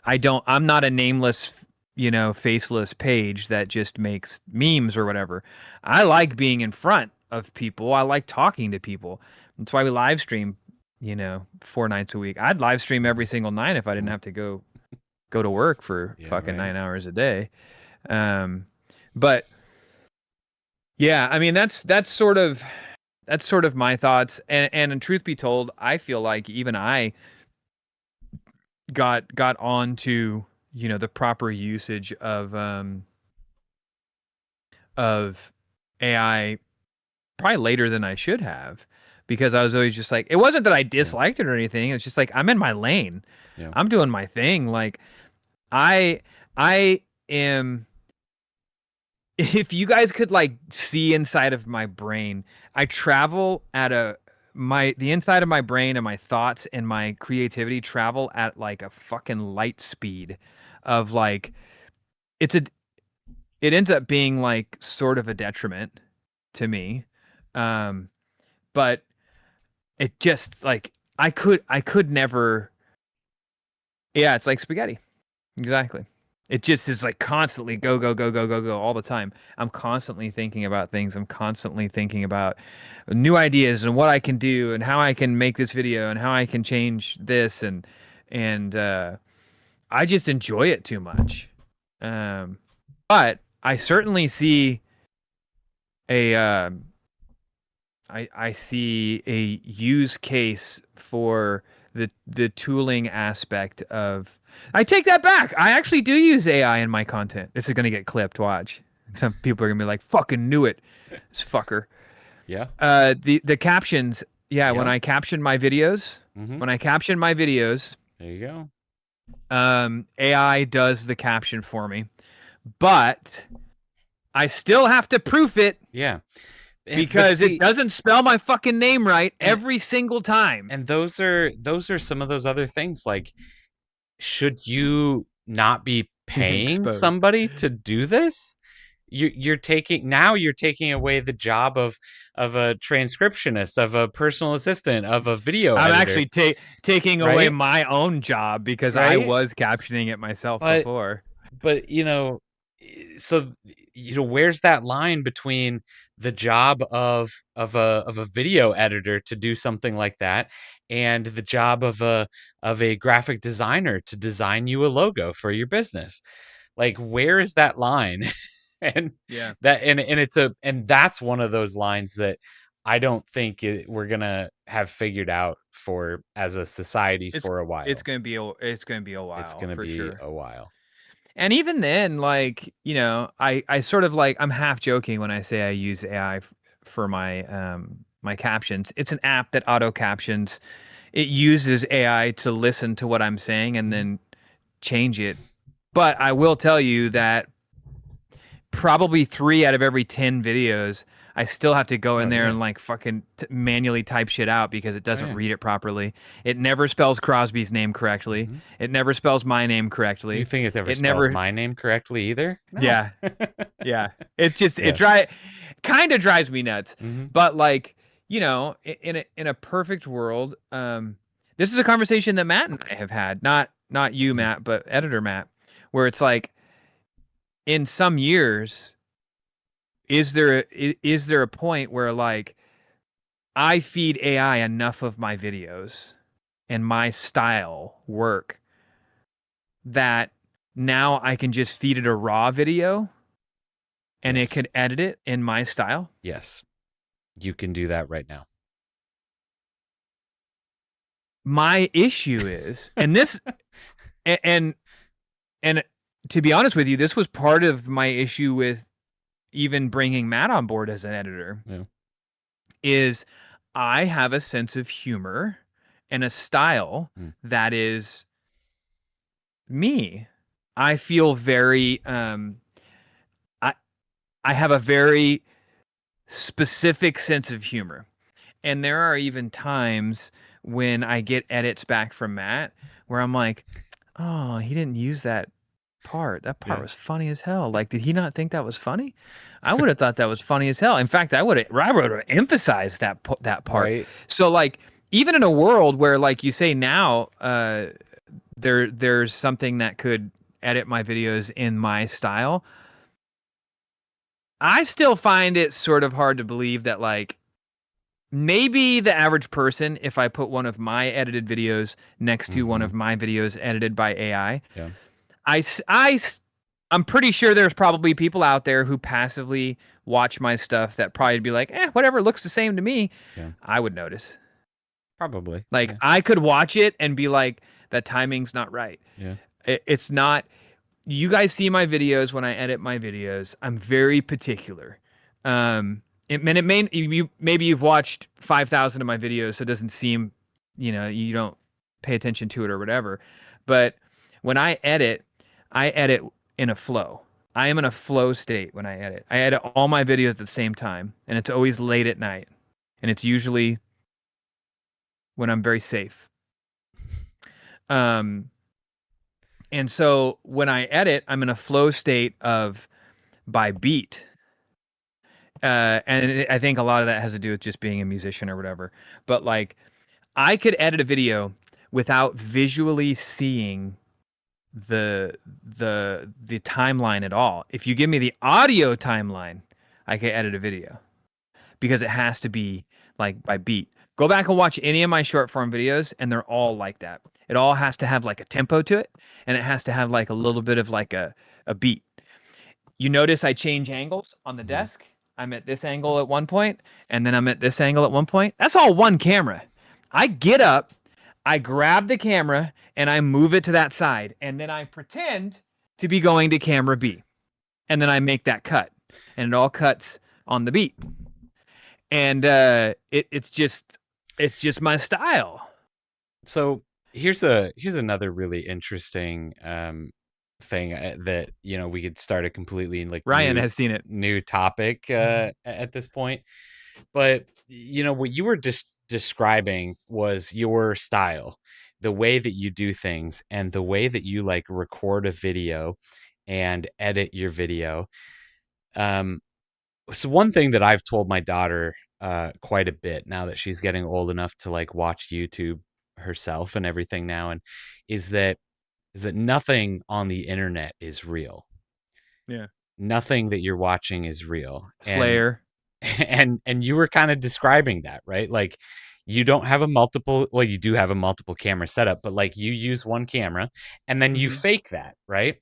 I'm not a nameless, faceless page that just makes memes or whatever. I like being in front of people. I like talking to people. That's why we live stream, 4 nights a week. I'd live stream every single night if I didn't have to go to work for Yeah, fucking right. 9 hours a day. But yeah, I mean that's sort of my thoughts. And truth be told, I feel like even I got on to the proper usage of AI probably later than I should have, because I was always just like, it wasn't that I Yeah, disliked it or anything. It's just like I'm in my lane. yeah, I'm doing my thing. Like I I am if you guys could like see inside of my brain, I travel at the inside of my brain and my thoughts and my creativity travel at like a fucking light speed of like it's a it ends up being like sort of a detriment to me. Um but it just like I could never. Yeah, it's like spaghetti. Exactly. It just is like constantly go, go, go, go, go, go all the time. I'm constantly thinking about things. I'm constantly thinking about new ideas and what I can do and how I can make this video and how I can change this, and I just enjoy it too much. Um, but I certainly see a I see a use case for the tooling aspect of. I take that back. I actually do use AI in my content. This is gonna get clipped. Watch. Some people are gonna be like, "Fucking knew it, this fucker." yeah, The captions. Yeah, when yeah. I caption my videos, Mm-hmm. when I caption my videos, There you go. AI does the caption for me, but I still have to proof it Yeah. But because it see, doesn't spell my fucking name right and every single time. and those are some of those other things. Like, should you not be paying Exposed. somebody to do this? You're taking away the job of a transcriptionist, of a personal assistant, of a video I'm editor, actually taking away right? my own job because I Right? was captioning it myself But before. but so where's that line between the job of a video editor to do something like that and the job of a graphic designer to design you a logo for your business? Like, where is that line? and Yeah. and that's one of those lines that I don't think we're gonna have figured out for as a society It's for a it's while. gonna be it's gonna be a It's while gonna for be sure. a while. And even then, like, I sort of like I'm half joking when I say I use AI for my captions. It's an app that auto captions. It uses AI to listen to what I'm saying and Mhm. then change it. But I will tell you that probably 3 out of every 10 videos, I still have to go in Oh there yeah. and like fucking manually type shit out because it Oh doesn't yeah. read it properly. It never spells Crosby's name correctly. Mhm. It never spells my name Do you correctly. think it ever It spells never, my name correctly either? No. yeah, yeah. It just Yeah. kind of drives me nuts. Mhm. But like, in a perfect world, this is a conversation that Matt and I have had, not you, Mhm. Matt, but editor Matt, where it's like in some years, is there a point where like I feed AI enough of my videos and my style work that now I can just feed it a raw video and it Yes. could edit it in my style? Yes. You can do that right now. My issue is, and this, and to be honest with you, this was part of my issue with even bringing Matt on board as an editor. Yeah. Is I have a sense of humor and a style that is me. I feel very I have a very specific sense of humor. And there are even times when I get edits back from Matt where I'm like, "Oh, he didn't use that part. That part Yeah. was funny as hell. Like, did he not think that was funny? I would have thought that was funny as hell. In fact, I would have emphasized that part." Right. So, like, even in a world where, like you say now, there's something that could edit my videos in my style, I still find it sort of hard to believe that, like, maybe the average person, if I put one of my edited videos next to one of my videos edited by AI, Yeah. I'm pretty sure there's probably people out there who passively watch my stuff that probably be like, whatever, it looks the same to me. Yeah. I would notice. Probably. Like, Yeah. I could watch it and be like, that timing's not right. Yeah. It's not. You guys see my videos when I edit my videos. I'm very particular. Maybe you've watched 5,000 of my videos, so it doesn't seem, you don't pay attention to it or whatever. But when I edit in a flow. I am in a flow state when I edit. I edit all my videos at the same time, and it's always late at night. And it's usually when I'm very safe. And so when I edit, I'm in a flow state of by beat. And I think a lot of that has to do with just being a musician or whatever. But like, I could edit a video without visually seeing the timeline at all. If you give me the audio timeline, I can edit a video because it has to be like by beat. Go back and watch any of my short form videos, and they're all like that. It all has to have like a tempo to it, and it has to have like a little bit of like a beat. You notice I change angles on the desk. I'm at this angle at one point, and then I'm at this angle at one point. That's all one camera. I get up, I grab the camera, and I move it to that side, and then I pretend to be going to camera B. And then I make that cut, and it all cuts on the beat. And it's just my style. So here's another really interesting thing that we could start a completely like Ryan has seen it. new topic at this point. But what you were just describing was your style, the way that you do things, and the way that you like record a video and edit your video. So one thing that I've told my daughter quite a bit now that she's getting old enough to like watch YouTube herself and everything now, and is that nothing on the internet is real. Yeah. Nothing that you're watching is real. Slayer. And you were kind of describing that, right? Like you don't have you do have a multiple camera setup, but like you use one camera and then you fake that, right?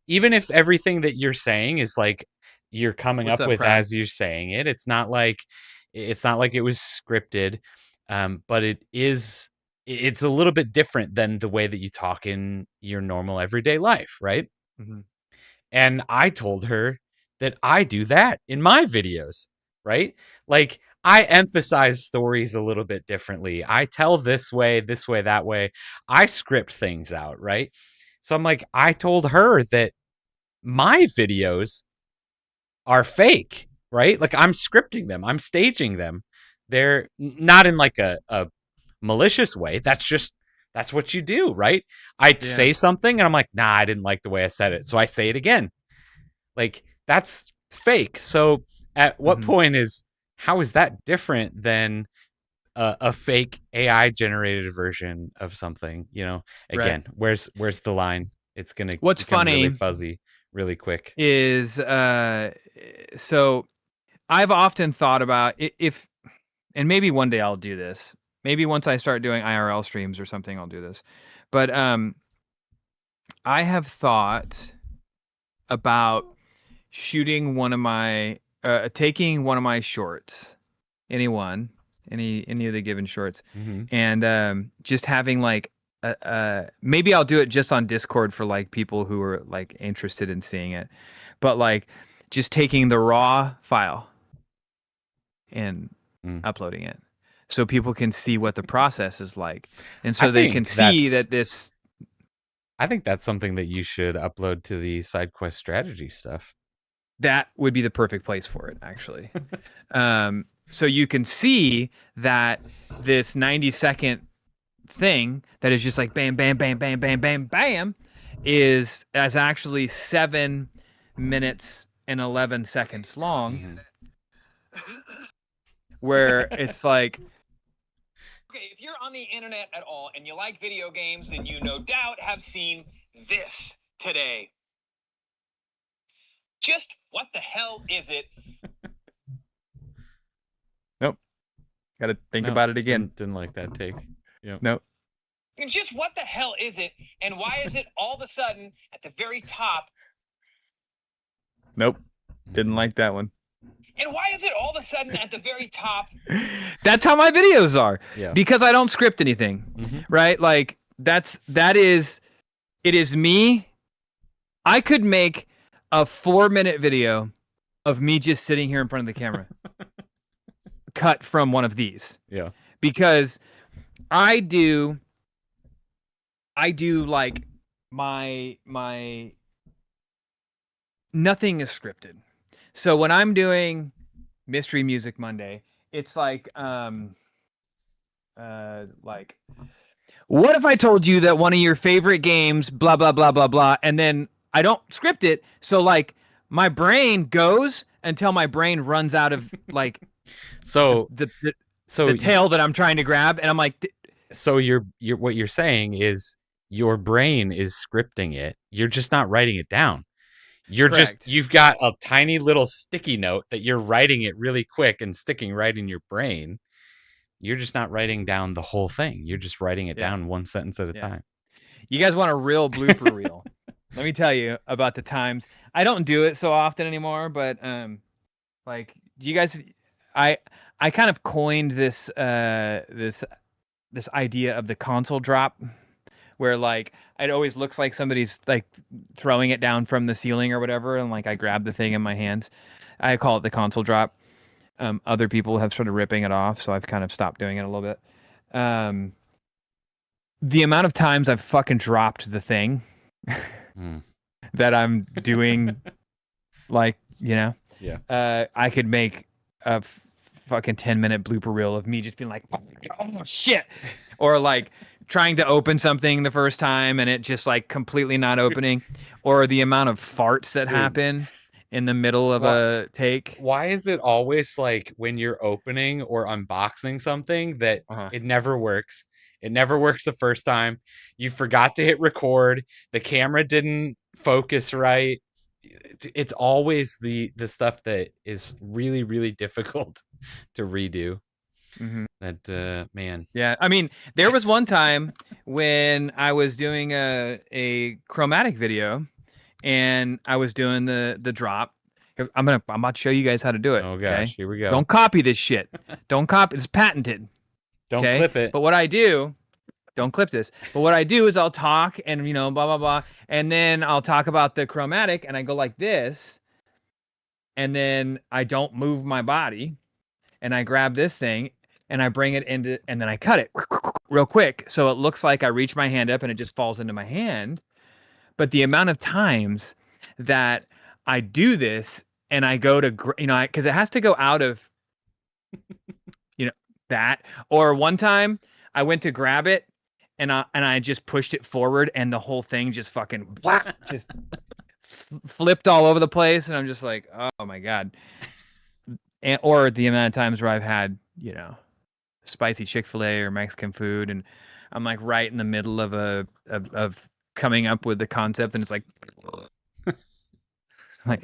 Even if everything that you're saying is like you're coming up with as you're saying it, it's not like it was scripted, but it's a little bit different than the way that you talk in your normal everyday life, right? And I told her that I do that in my videos, right? Like I emphasize stories a little bit differently. I tell this way, that way. I script things out, right? So I'm like, I told her that my videos are fake, right? Like I'm scripting them, I'm staging them. They're not in like a malicious way. That's what you do, right? I'd say something and I'm like, nah, I didn't like the way I said it. So I say it again. Like that's fake. So at what point how is that different than a fake AI generated version of something? Again, where's the line? It's gonna What's become funny really fuzzy really quick. is so I've often thought about if, and maybe one day I'll do this. Maybe once I start doing IRL streams or something, I'll do this. But I have thought about shooting one of my, taking one of my shorts, any of the given shorts, and just having like maybe I'll do it just on Discord for like people who are like interested in seeing it, but like just taking the raw file and uploading it so people can see what the process is like, and so they can see that this. I think that's something that you should upload to the SideQuest strategy stuff. That would be the perfect place for it, actually. So you can see that this 90-second thing that is just like bam, bam, bam, bam, bam, bam, bam, is as actually 7 minutes and 11 seconds long, where it's like, okay, if you're on the internet at all and you like video games, then you no doubt have seen this today. Just what the hell is it? Nope. Got to think about it again. Didn't like that take. Yep. Nope. And just what the hell is it? And why is it all of a sudden at the very top? Nope. Didn't like that one. And why is it all of a sudden at the very top? That's how my videos are. Yeah. Because I don't script anything. Right? Like it is me. I could make a 4-minute video of me just sitting here in front of the camera. Cut from one of these. Yeah. Because I do like my nothing is scripted. So when I'm doing Mystery Music Monday, it's like what if I told you that one of your favorite games, blah blah blah blah blah, and then I don't script it, so like my brain goes until my brain runs out of like the tail that I'm trying to grab, and I'm like, so you're what you're saying is your brain is scripting it. You're just not writing it down. You've got a tiny little sticky note that you're writing it really quick and sticking right in your brain. You're just not writing down the whole thing. You're just writing it down one sentence at a time. You guys want a real blooper reel? Let me tell you about the times. I don't do it so often anymore, but like, do you guys? I kind of coined this this idea of the console drop, where like it always looks like somebody's like throwing it down from the ceiling or whatever, and like I grab the thing in my hands. I call it the console drop. Other people have started ripping it off, so I've kind of stopped doing it a little bit. The amount of times I've fucking dropped the thing that I'm doing, like, you know, I could make a fucking 10-minute blooper reel of me just being like, oh shit, or like trying to open something the first time and it just like completely not opening, or the amount of farts that happen in the middle of a take. Why is it always like when you're opening or unboxing something that it never works? It never works the first time. You forgot to hit record. The camera didn't focus right. It's always the stuff that is really, really difficult to redo. That man. Yeah, I mean, there was one time when I was doing a chromatic video, and I was doing the drop. I'm about to show you guys how to do it. Oh gosh, here we go. Don't copy this shit. Don't copy. It's patented. Don't clip it. But what I do, don't clip this. But what I do is I'll talk and, you know, blah blah blah, and then I'll talk about the chromatic, and I go like this, and then I don't move my body, and I grab this thing and I bring it into, and then I cut it real quick, so it looks like I reach my hand up and it just falls into my hand. But the amount of times that I do this and I go to, you know, because it has to go out of, you know, that. Or one time I went to grab it and I just pushed it forward and the whole thing just fucking just flipped all over the place. And I'm just like, oh my God. And, or the amount of times where I've had, you know, spicy Chick-fil-A or Mexican food, and I'm like right in the middle of of coming up with the concept, and it's like Like,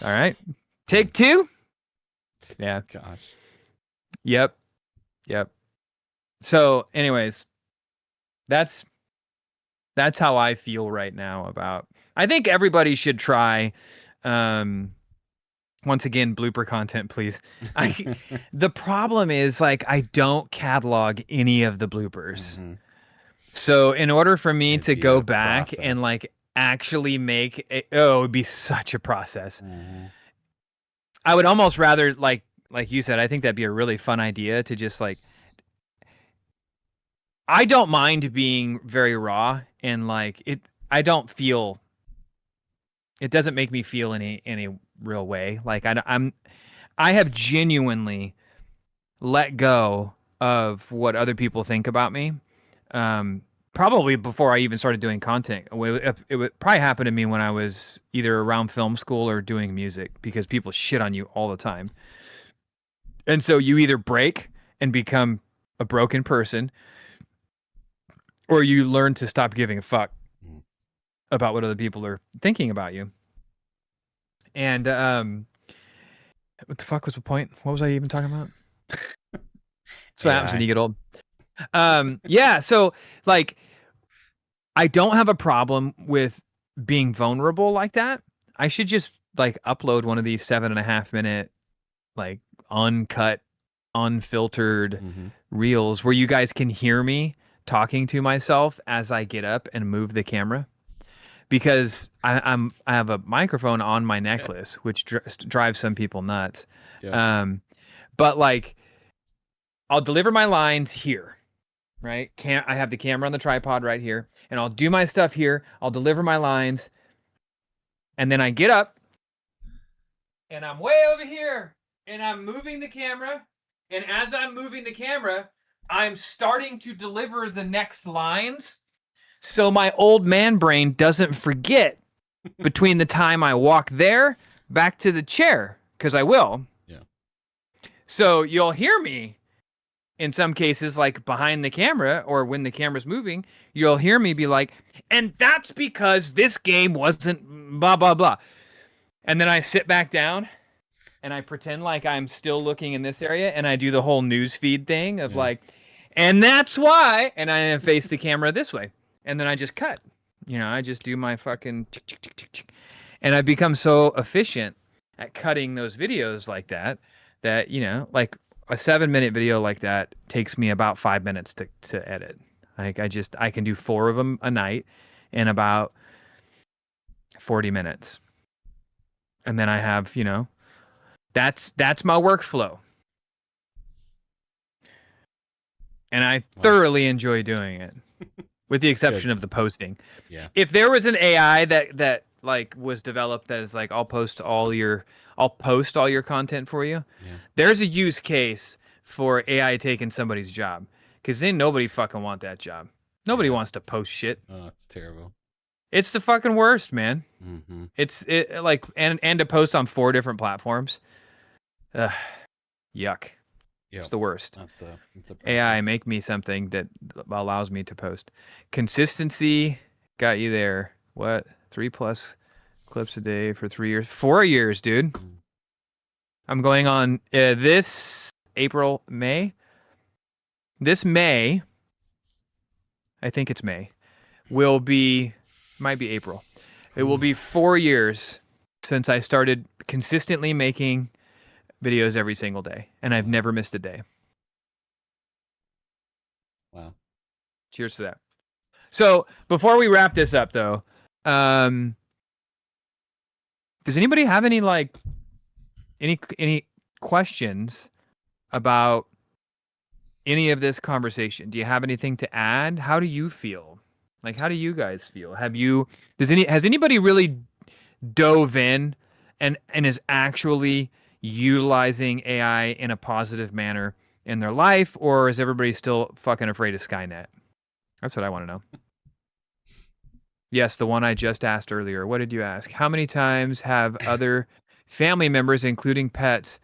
all right, take two. Yeah. Gosh. Yep. So, anyways, that's how I feel right now about. I think everybody should try. Once again, blooper content, please. The problem is, like, I don't catalog any of the bloopers. Mm-hmm. So in order for me It'd to be go a back and process. like actually make it, it would be such a process. Mm-hmm. I would almost rather, like you said, I think that'd be a really fun idea to just like, I don't mind being very raw and like it, I don't feel, it doesn't make me feel any real way. Like I have genuinely let go of what other people think about me. Probably before I even started doing content. It would probably happen to me when I was either around film school or doing music, because people shit on you all the time. And so you either break and become a broken person, or you learn to stop giving a fuck about what other people are thinking about you. And what the fuck was the point? What was I even talking about? That's what happens when you get old. Yeah, so like I don't have a problem with being vulnerable like that. I should just like upload one of these 7.5 minute, like uncut, unfiltered reels where you guys can hear me talking to myself as I get up and move the camera. Because I have a microphone on my necklace, which drives some people nuts. Yeah. But like, I'll deliver my lines here, right? I have the camera on the tripod right here, and I'll do my stuff here. I'll deliver my lines, and then I get up, and I'm way over here, and I'm moving the camera, and as I'm moving the camera, I'm starting to deliver the next lines, so my old man brain doesn't forget between the time I walk there back to the chair, because I will. Yeah. So you'll hear me in some cases, like behind the camera or when the camera's moving, you'll hear me be like, and that's because this game wasn't blah, blah, blah. And then I sit back down and I pretend like I'm still looking in this area, and I do the whole news feed thing of like, and that's why, and I face the camera this way. And then I just cut. I just do my fucking tick, tick, tick, tick, tick. And I've become so efficient at cutting those videos like that, like a 7-minute video like that takes me about 5 minutes to edit. Like I can do 4 of them a night in about 40 minutes. And then I have, that's my workflow. And I thoroughly enjoy doing it. With the exception of the posting. Yeah. If there was an AI that like was developed that is like, I'll post all your content for you. Yeah. There's a use case for AI taking somebody's job, because then nobody fucking want that job. Nobody wants to post shit. Oh, it's terrible. It's the fucking worst, man. Mm-hmm. It's like and to post on 4 different platforms. Yuck. Yep. It's the worst. It's a AI, make me something that allows me to post. Consistency got you there. What? 3+ clips a day for 3 years? 4 years, dude. I'm going on this April, May. This May, I think it's May, might be April. It will be 4 years since I started consistently making videos every single day, and I've never missed a day. Wow. Cheers to that. So before we wrap this up, though, does anybody have any any questions about any of this conversation? Do you have anything to add? How do you feel? Like, how do you guys feel? Has anybody really dove in and is actually utilizing AI in a positive manner in their life, or is everybody still fucking afraid of Skynet? That's what I want to know. Yes, the one I just asked earlier. What did you ask? How many times have other family members, including pets,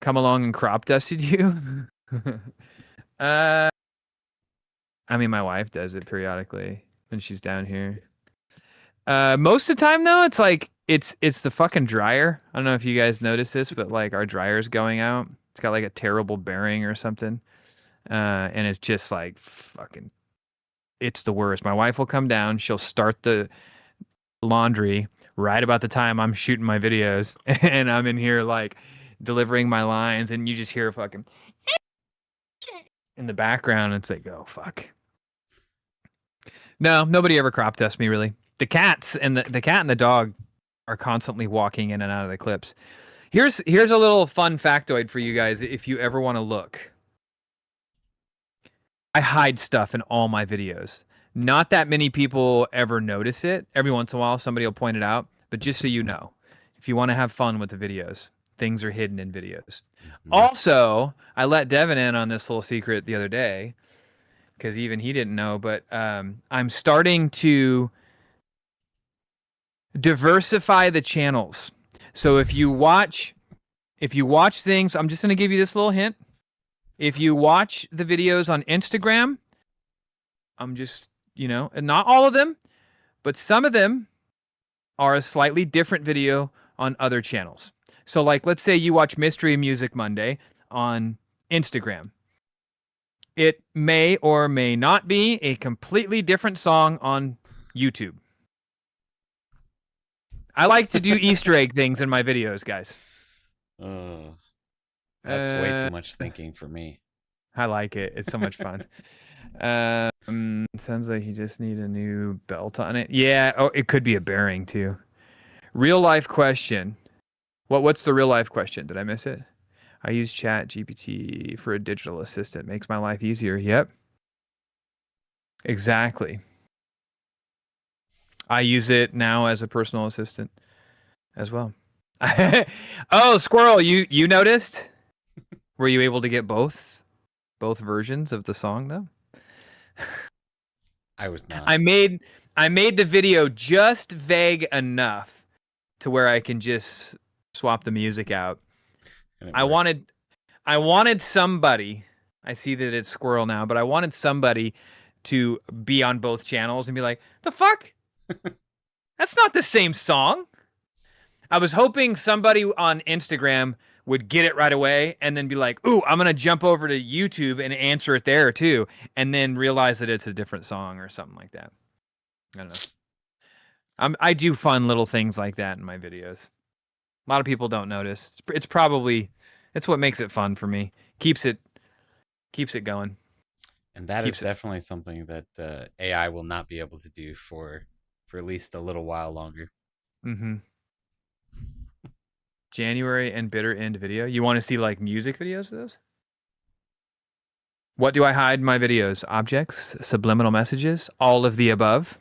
come along and crop dusted you? I mean, my wife does it periodically when she's down here. Most of the time though, it's like it's the fucking dryer. I don't know if you guys noticed this, but like our dryer's going out. It's got like a terrible bearing or something. And it's just like fucking it's the worst. My wife will come down, she'll start the laundry right about the time I'm shooting my videos and I'm in here like delivering my lines and you just hear fucking in the background. It's like, oh fuck. No, nobody ever crop dusts me really. The cats and the cat and the dog are constantly walking in and out of the clips. Here's a little fun factoid for you guys if you ever want to look. I hide stuff in all my videos. Not that many people ever notice it. Every once in a while somebody will point it out, but just so you know, if you want to have fun with the videos, things are hidden in videos. Mm-hmm. Also, I let Devin in on this little secret the other day because even he didn't know, but I'm starting to diversify the channels. So if you watch things, I'm just going to give you this little hint. If you watch the videos on Instagram, I'm just, and not all of them, but some of them are a slightly different video on other channels. So like, let's say you watch Mystery Music Monday on Instagram. It may or may not be a completely different song on YouTube. I like to do Easter egg things in my videos, guys. That's way too much thinking for me. I like it. It's so much fun. Sounds like you just need a new belt on it. Yeah. Oh, it could be a bearing too. Real life question. What's the real life question? Did I miss it? I use Chat GPT for a digital assistant. Makes my life easier. Yep. Exactly. I use it now as a personal assistant as well. Oh, Squirrel, you noticed? Were you able to get both versions of the song though? I was not. I made the video just vague enough to where I can just swap the music out. I wanted somebody. I see that it's Squirrel now, but I wanted somebody to be on both channels and be like, "The fuck? That's not the same song." I was hoping somebody on Instagram would get it right away and then be like, "Ooh, I'm gonna jump over to YouTube and answer it there too," and then realize that it's a different song or something like that. I don't know. I do fun little things like that in my videos. A lot of people don't notice. It's probably what makes it fun for me. Keeps it going. And that is definitely something that AI will not be able to do for at least a little while longer. Mm-hmm. January and bitter end video. You want to see like music videos of those? What do I hide in my videos? Objects, subliminal messages, all of the above.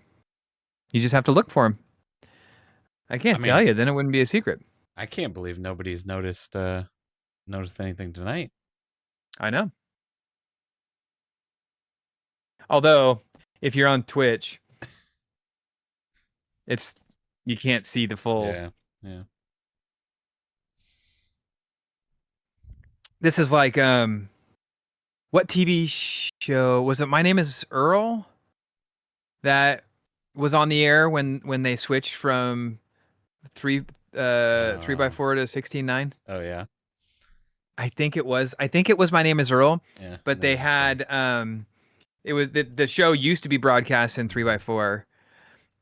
You just have to look for them. I can't tell you, then it wouldn't be a secret. I can't believe nobody's noticed anything tonight. I know. Although, if you're on Twitch, you can't see the full. Yeah. This is like what TV show was it? My Name is Earl. That was on the air when they switched from 3x4 to 16:9. Oh yeah. I think it was My Name is Earl. Yeah. But they had it was the show used to be broadcast in 3x4,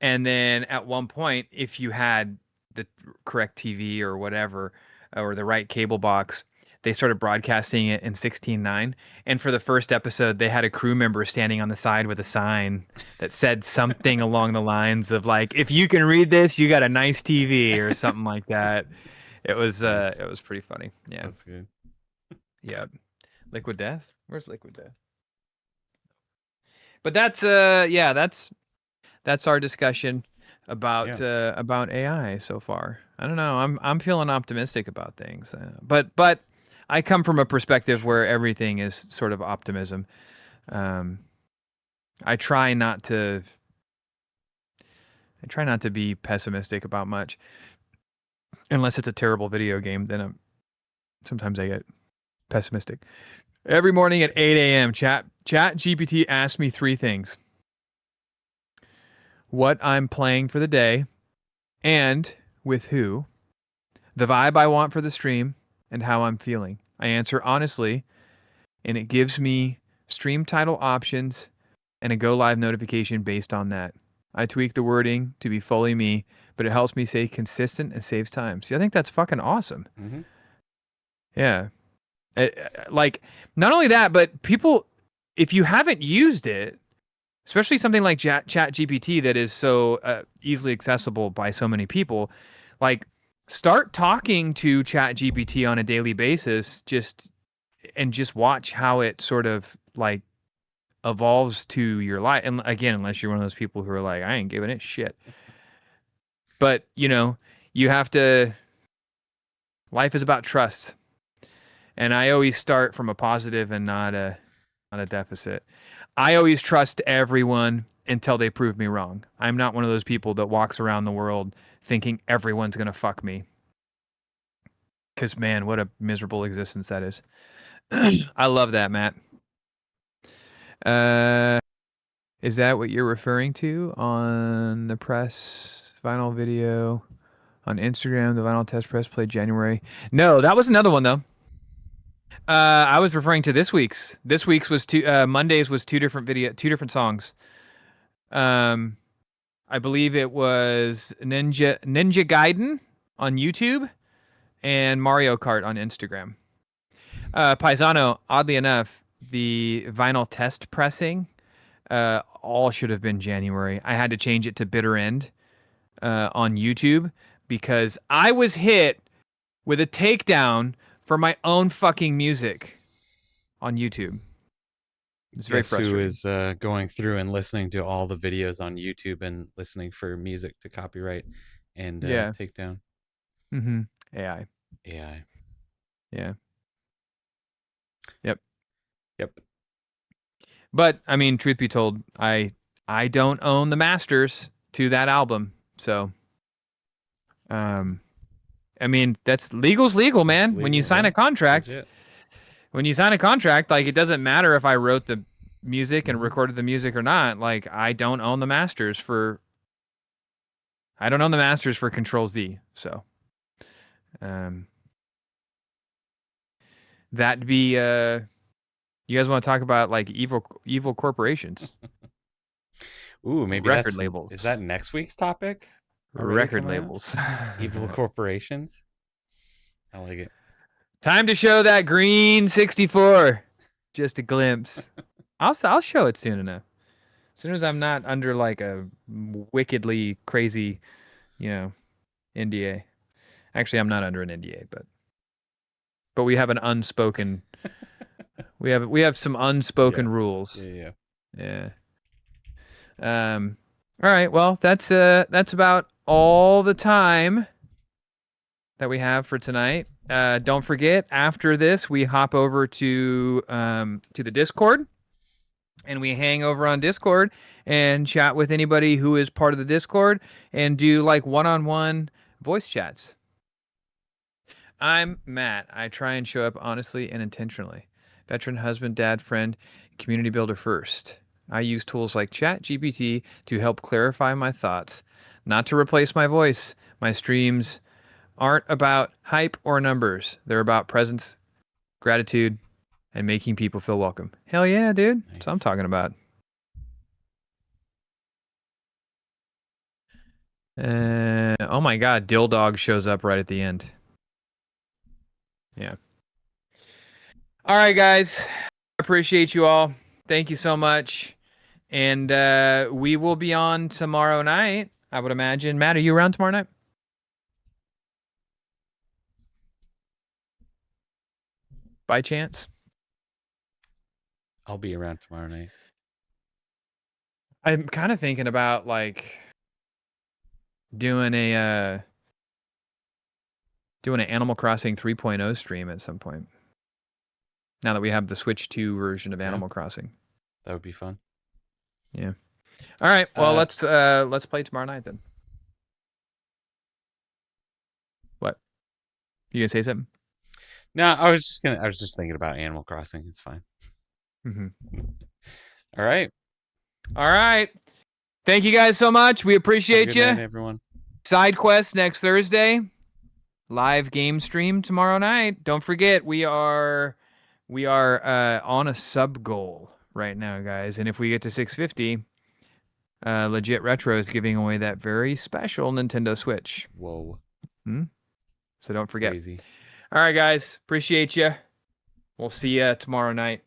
and then at one point, if you had the correct TV or whatever or the right cable box, they started broadcasting it in 16:9. And for the first episode, they had a crew member standing on the side with a sign that said something along the lines of like, "If you can read this, you got a nice TV," or something like that. It was nice. It was pretty funny. Yeah, that's good. Yeah, Liquid Death. Where's Liquid Death? But that's our discussion about AI so far. I don't know. I'm feeling optimistic about things, but I come from a perspective where everything is sort of optimism. I try not to be pessimistic about much, unless it's a terrible video game. Then sometimes I get pessimistic. Every morning at 8 a.m., Chat GPT asks me 3 things. what I'm playing for the day, and with who, the vibe I want for the stream, and how I'm feeling. I answer honestly, and it gives me stream title options and a go live notification based on that. I tweak the wording to be fully me, but it helps me stay consistent and saves time. See, I think that's fucking awesome. Mm-hmm. Yeah. Like, not only that, but people, if you haven't used it, especially something like Chat GPT that is so easily accessible by so many people, like, start talking to Chat GPT on a daily basis, just watch how it sort of like evolves to your life. And again, unless you're one of those people who are like, I ain't giving it shit. But you have to. Life is about trust, and I always start from a positive and not a deficit. I always trust everyone until they prove me wrong. I'm not one of those people that walks around the world thinking everyone's gonna fuck me. Because man, what a miserable existence that is. I love that, Matt. Is that what you're referring to on the press vinyl video on Instagram? The vinyl test press played January. No, that was another one though. I was referring to this week's. This week's was Monday's was two different songs. I believe it was Ninja Gaiden on YouTube and Mario Kart on Instagram. Paisano, oddly enough, the vinyl test pressing all should have been January. I had to change it to Bitter End on YouTube because I was hit with a takedown for my own fucking music on YouTube. It's very frustrating. Who is going through and listening to all the videos on YouTube and listening for music to copyright and take down? Mm-hmm. AI. Yeah. Yep. But I mean, truth be told, I don't own the masters to that album, so I mean, that's legal's legal, man. When you sign a contract, like, it doesn't matter if I wrote the music and recorded the music or not. Like, I don't own the masters for Control Z. So, that'd be you guys want to talk about like evil corporations? Ooh, maybe record labels. Is that next week's topic? Record labels. Evil corporations. I like it. Time to show that green 64. Just a glimpse. I'll show it soon enough. As soon as I'm not under like a wickedly crazy, NDA. Actually, I'm not under an NDA, but we have an unspoken. we have some unspoken rules. Yeah. All right. Well, that's about all the time that we have for tonight. Don't forget, after this, we hop over to the Discord, and we hang over on Discord and chat with anybody who is part of the Discord and do like one-on-one voice chats. I'm Matt. I try and show up honestly and intentionally. Veteran husband, dad, friend, community builder first. I use tools like ChatGPT to help clarify my thoughts, not to replace my voice. My streams aren't about hype or numbers. They're about presence, gratitude, and making people feel welcome. Hell yeah, dude. Nice. That's what I'm talking about. Oh my God, Dill Dog shows up right at the end. Yeah. All right, guys. Appreciate you all. Thank you so much. And we will be on tomorrow night, I would imagine. Matt, are you around tomorrow night? By chance? I'll be around tomorrow night. I'm kind of thinking about like doing an Animal Crossing 3.0 stream at some point. Now that we have the Switch 2 version of Animal Crossing. That would be fun. Yeah. All right. Well, let's play tomorrow night then. What? You gonna say something? No, I was just thinking about Animal Crossing. It's fine. Mm-hmm. All right. Thank you guys so much. We appreciate you. Good night, everyone. SideQuest next Thursday. Live game stream tomorrow night. Don't forget, we are on a sub goal right now, guys. And if we get to 650, Legit Retro is giving away that very special Nintendo Switch. Whoa. So don't forget. Crazy. All right, guys. Appreciate you. We'll see you tomorrow night.